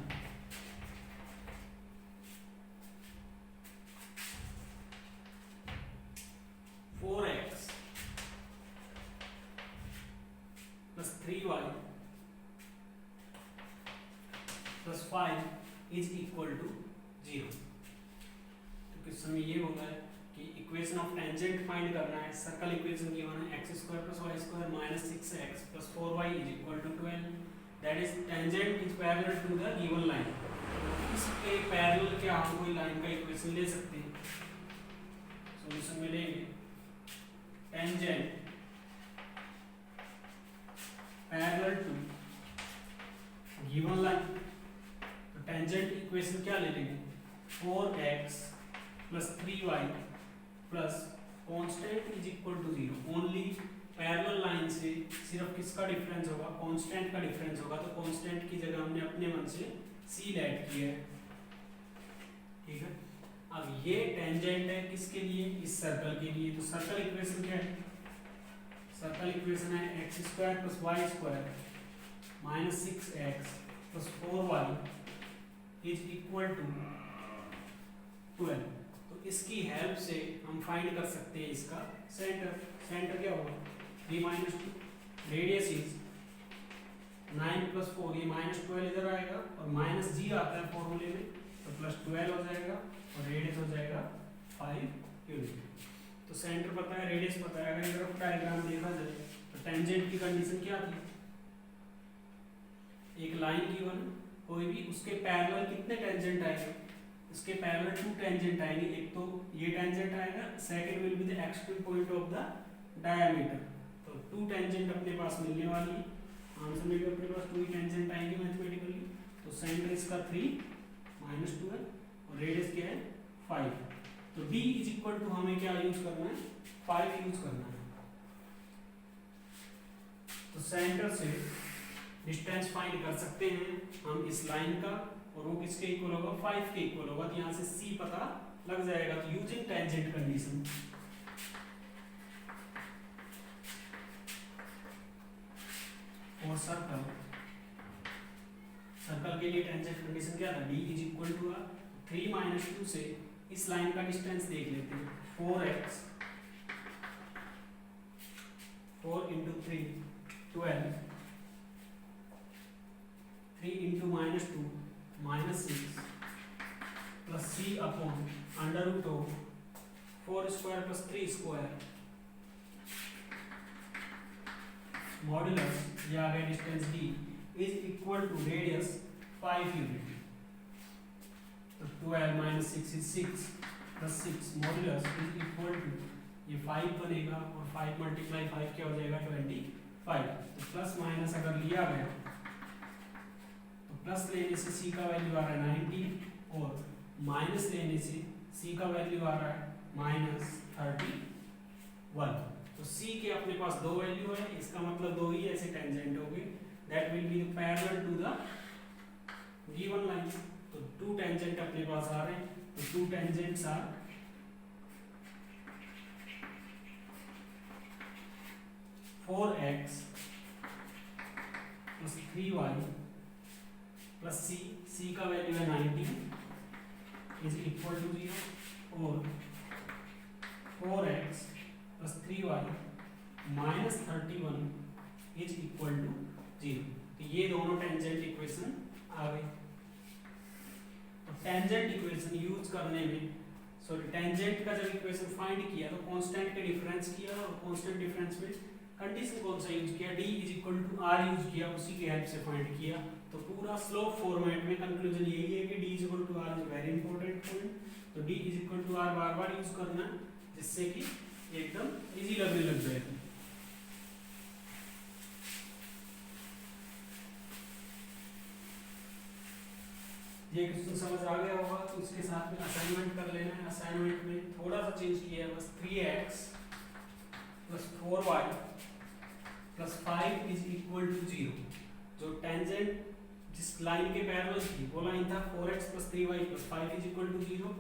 plus 3y plus 5 is equal to 0. तो question में ये होता है कि equation of tangent find करना है. Circle equation given है x square plus y square minus 6x plus 4y is equal to 12. That is tangent is parallel to the given line. इसके पैरेलल क्या हम कोई लाइन का इक्वेशन ले सकते हैं. सॉल्यूशन में लेंगे tangent parallel to given line. तो टेंजेंट इक्वेशन क्या ले लेंगे, 4x plus 3y plus constant is equal to 0. Only parallel line से सिर्फ किसका डिफरेंस होगा, कांस्टेंट का डिफरेंस होगा. तो कांस्टेंट की जगह हमने अपने मन से c ऐड किया है. ठीक है. अब ये टेंजेंट है किसके लिए, इस सर्कल के लिए. तो सर्कल इक्वेशन क्या है, सर्कल इक्वेशन है x square plus y square minus 6x plus 4y is equal to 12. तो इसकी हेल्प से हम फाइंड कर सकते हैं इसका सेंटर. सेंटर क्या होगा, 3 minus 2, रेडियस इज 9 प्लस 4, ये माइनस 12 इधर आएगा और माइनस g आता है फॉर्मूले में, तो प्लस 12 हो जाएगा और रेडियस हो जाएगा 5 यूनिट. तो सेंटर पता है, रेडियस पता है. अगर इधर डायग्राम देखा जाए तो टेंजेंट की कंडीशन क्या थी, एक लाइन गिवन कोई भी, उसके पैरेलल कितने टेंजेंट आएंगे, इसके पैरेलल 2 टेंजेंट आएंगे. एक तो ये टेंजेंट आएगा, second will be the extreme point of the diameter. तो 2 टेंजेंट अपने पास मिलने वाली है. आंसर में भी अपने पास 2 ही टेंजेंट आएंगे मैथमेटिकली. तो सेंटर इसका 3 minus 2 है और रेडियस क्या है 5. तो d इज इक्वल टू हमें क्या यूज करना है, 5 यूज करना है. तो सेंटर से डिस्टेंस फाइंड कर सकते हैं हम इस लाइन का, और वो किसके इक्वल होगा, 5 के इक्वल होगा। तो यहाँ से c पता लग जाएगा। तो यूजिंग टेंजेंट कंडीशन, और सर्कल, सर्कल के लिए टेंजेंट कंडीशन क्या था, d is equal to 3 minus 2 से इस लाइन का डिस्टेंस देख लेते हैं, 4x 4 into 3 12, 3 into minus 2 minus 6 plus c upon under root of 4 square plus 3 square modulus, ये आ गया distance d is equal to radius 5 unit. तो 12 minus 6 is 6 plus 6 modulus is equal to, ये 5 बनेगा और 5 मल्टीप्लाई 5 क्या हो जाएगा 25। तो प्लस माइनस अगर लिया गया तो प्लस लेने से c का वैल्यू आ रहा है 19 और माइनस लेने से c का वैल्यू आ रहा है माइनस 31। तो c के अपने पास दो वैल्यू है, इसका मतलब दो ही ऐसे टेंजेंट हो गए, that will be parallel to the given line. तो टू टेंजेंट अपने पास आ रहे हैं, तो two tangents are 4x plus 3y plus c का वैल्यू है 19 इज इक्वल टू 0, और 4x plus 3y minus 31 is equal to 0। तो ये दोनों टेंजेंट इक्वेशन आ गई। तो टेंजेंट इक्वेशन यूज करने में, सॉरी टेंजेंट का जब इक्वेशन फाइंड किया तो कांस्टेंट के डिफरेंस किया, और कांस्टेंट डिफरेंस में कंडीशन कौन सा यूज किया, d is equal to r use किया, उसी की हेल्प से फाइंड किया। तो पूरा स्लोप फॉर्मेट में कंक्लूजन यही है कि d is equal to r is very important point. तो d is equal to r बार बार यूज करना, जिससे कि एकदम इजी लगने लग जाएगा। ये क्वेश्चन समझ आ गया होगा, तो इसके साथ में असाइनमेंट कर लेना है। असाइनमेंट में थोड़ा सा चेंज किया है बस, 3x plus 4y plus 5 is equal to 0। जो टेंजेंट जिस लाइन के पैरेलल थी वो लाइन था 4x plus 3y plus 5 is equal to 0,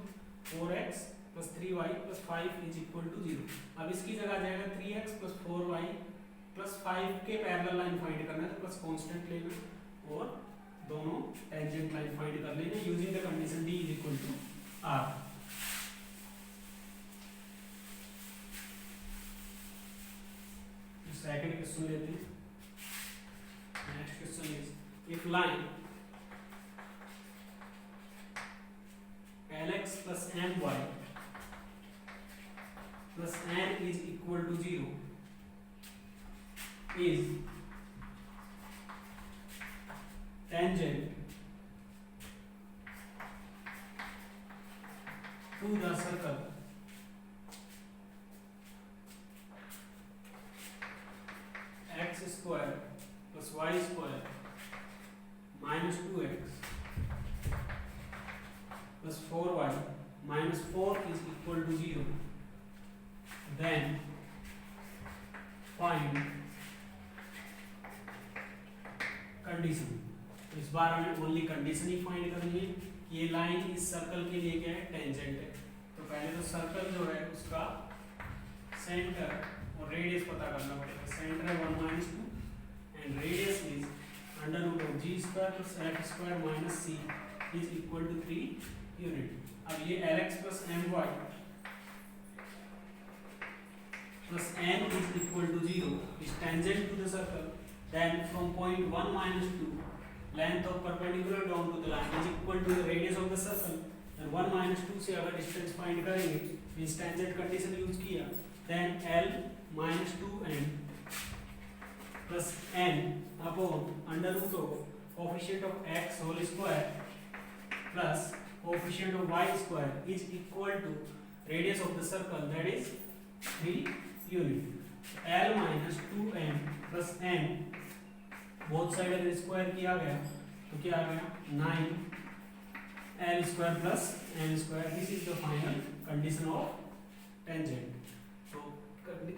4x plus 3y plus 5 is equal to 0। अब इसकी जगह आ जाएगा 3x प्लस 4y प्लस 5 के पैरेलल लाइन फाइंड करना है, तो प्लस कांस्टेंट लेना और दोनों टेंजेंट लाइन फाइंड कर लेना using the condition d is equal to r। Second question लेते हैं। Next question is if line lx plus my plus n is equal to 0 is tangent to the circle x square plus y square minus 2x plus 4y minus 4 is equal to 0, then find condition। तो इस बार हमें only condition ही find करनी है कि ये line इस circle के लिए क्या है, टेंजेंट है। तो पहले तो सर्कल जो है उसका सेंटर और रेडियस पता करना पड़ेगा। सेंटर है 1 minus 2 and radius is under root of ji square plus F square minus c is equal to 3 unit. अब ये lx plus my plus n is equal to 0 is tangent to the circle, then from point 1 minus 2 length of perpendicular down to the line is equal to the radius of the circle, and 1 minus 2 से अगर distance find करेंगे means tangent condition use किया, then l minus 2n plus n upon under root of coefficient of x whole square plus coefficient of y square is equal to radius of the circle, that is 3 unit. l minus 2n plus n both side अगर square किया गया तो क्या आ गया 9 l square plus n square. This is the final condition of tangent. तो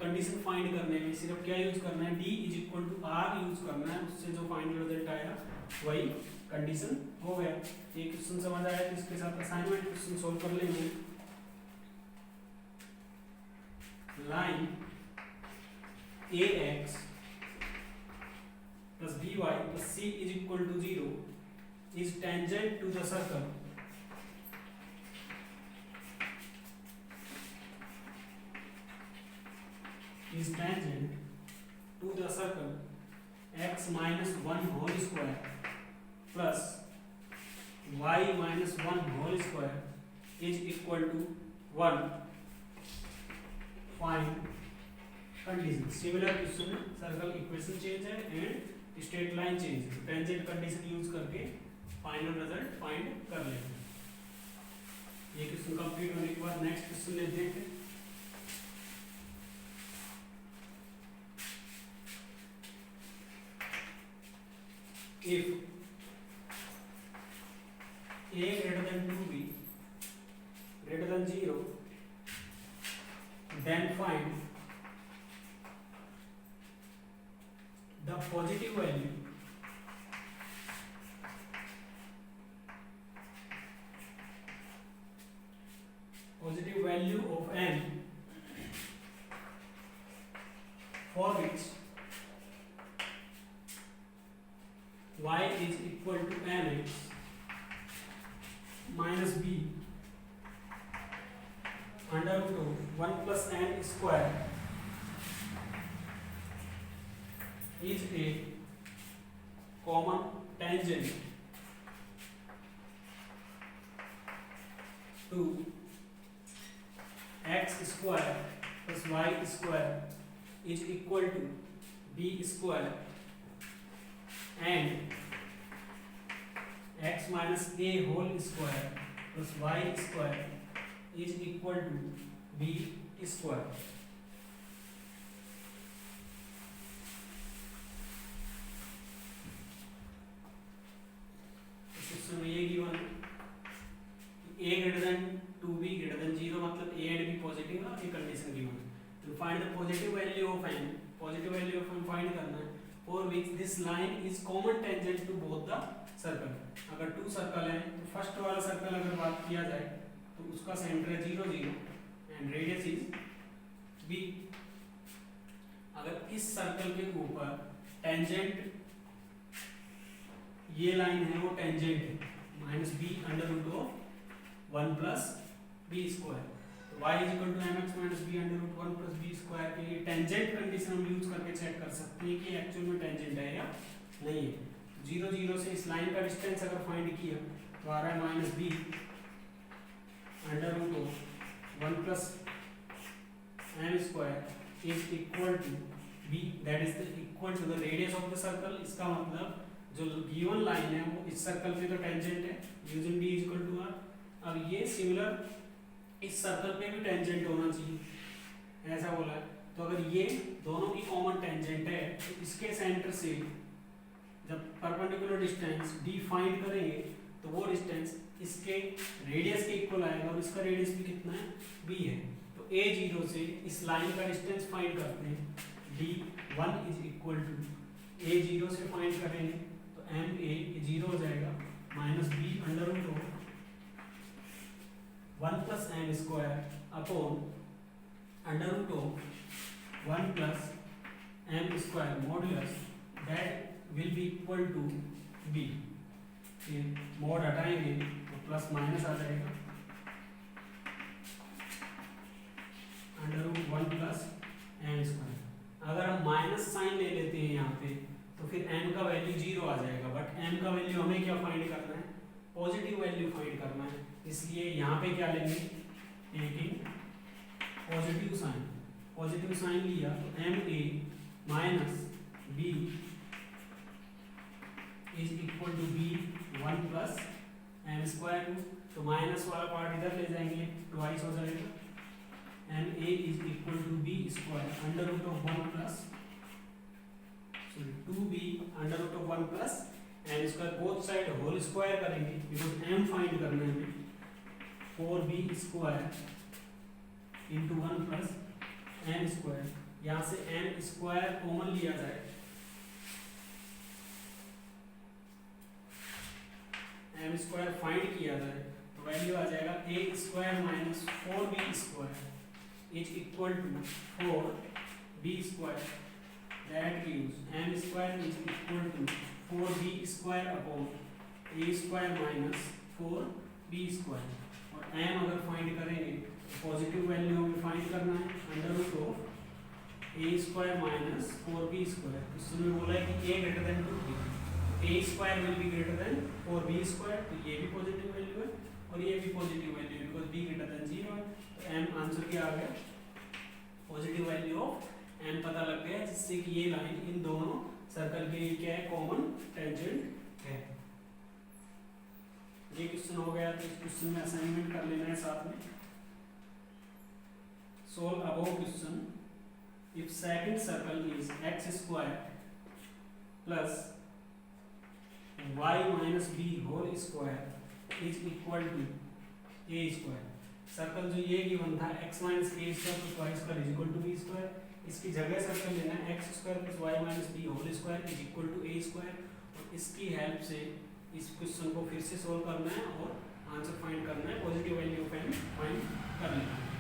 condition find करने में सिर्फ क्या यूज करना है, d is equal to r use करना है, उससे जो फाइनल रिजल्ट आएगा वही कंडीशन हो गया। ये क्वेश्चन समझ आया तो इसके साथ असाइनमेंट क्वेश्चन सोल्व कर लेंगे। Line ax plus by plus c is equal to 0 is tangent to the circle x minus 1 whole square plus y minus 1 whole square is equal to 1. Find condition. Similar question, circle equation change है and straight line change है, tangent condition use करके final result find कर लेते हैं। ये question complete होने के बाद नेक्स्ट क्वेश्चन लेते हैं। If a greater than 2b greater than 0, then find the positive value of n for which y is equal to mx minus b under root of 1 plus n square is a common tangent to x square plus y square is equal to b square and x minus a whole square plus y square is equal to b square. Question में ये given a greater than 2b greater than 0 मतलब a and b positive है, ये condition given है। तो find the positive value of n, positive value of n find करना है for which this line is common tangent to both the circle। अगर to circle है तो फर्स्ट वाला सर्कल अगर बात किया जाए तो उसका सेंटर है 0 0 एंड रेडियस इज b। अगर इस सर्कल के ऊपर टेंजेंट ये लाइन है वो टेंजेंट है minus b under root of 1 plus b square, तो y is equal to mx minus b under root 1 plus b square के लिए टेंजेंट कंडीशन हम यूज करके चेक कर सकते हैं कि एक्चुअल में टेंजेंट है या नहीं है। 0 0 से इस लाइन का डिस्टेंस अगर फाइंड किया तो आ रहा है minus b under root of 1 plus M square is equal to b, that is the equal to the radius of the circle. इसका मतलब जो गिवन लाइन है वो इस सर्कल पे तो टेंजेंट है using b is equal to r. अब ये सिमिलर इस सर्कल पे भी टेंजेंट होना चाहिए ऐसा बोला है, तो अगर ये दोनों की कॉमन टेंजेंट है तो इसके सेंटर से जब परपेंडिकुलर डिस्टेंस d फाइंड करेंगे तो वो डिस्टेंस इसके रेडियस के इक्वल आएगा और इसका रेडियस भी कितना है b है। तो a0 से इस लाइन का डिस्टेंस फाइंड करते हैं, d1 is equal to a0 से फाइंड करेंगे तो ma 0 हो जाएगा minus b under root of 1 plus m square upon under root of 1 plus m square modulus that will be equal to b। ये mod हटाएंगे तो प्लस माइनस आ जाएगा under root 1 plus m square. अगर हम minus sign ले लेते हैं यहाँ पे तो फिर m का वैल्यू 0 आ जाएगा, बट m का वैल्यू हमें क्या फाइंड करना है, पॉजिटिव वैल्यू फाइंड करना है, इसलिए यहाँ पे क्या लेंगे, टेकिंग पॉजिटिव साइन लिया तो m a minus B is equal to b 1 plus M square, तो माइनस वाला पार्ट इधर ले जाएंगे ट्वाइस हो जाएगा m a is equal to b square under root of 1 plus 2b under root of 1 plus M square, both side whole square करेंगे because m find करना है, 4b square into 1 plus M square, यहाँ से M square common लिया जाए, M square find किया जाए तो वैल्यू आ जाएगा a square minus 4b square is equal to 4b square, that gives m square is equal to 4b square upon a square minus 4b square. और m अगर find करेंगे तो positive value हमें फाइंड करना है, under root of a square minus 4b square. इसमें बोला है कि a greater than 2b, a square will be greater than 4b square, तो ये भी पॉजिटिव वैल्यू है और ये भी पॉजिटिव वैल्यू है बिकॉज b ग्रेटर देन 0 है। तो m आंसर क्या आ गया, पॉजिटिव वैल्यू ऑफ m पता लग गया, जिससे कि ये लाइन इन दोनों सर्कल के लिए क्या है, कॉमन टेंजेंट है। ये क्वेश्चन हो गया, तो इस क्वेश्चन में असाइनमेंट कर लेना है साथ में। Solve above question if second circle is x square plus y minus b whole square is equal to a square. Circle जो ये गिवन था x minus a square plus y square is equal to b square, इसकी जगह circle लेना है x square plus y minus b whole square is equal to a square, और इसकी help से इस क्वेश्चन को फिर से सोल्व करना है और आंसर फाइंड करना है, positive value of m find कर लेना है।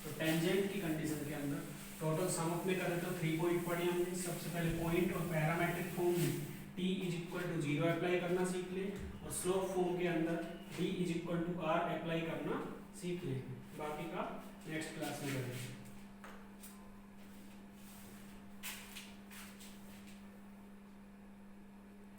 तो टेंजेंट की कंडीशन के अंदर टोटल सम ऑफ में करें तो 3 पॉइंट पढ़े हमने। सबसे पहले पॉइंट और पैरामेट्रिक फॉर्म में t is equal to 0 apply करना सीख ले, और स्लोप फॉर्म के अंदर d is equal to r apply करना सीख ले। बाकी का नेक्स्ट क्लास में करेंगे।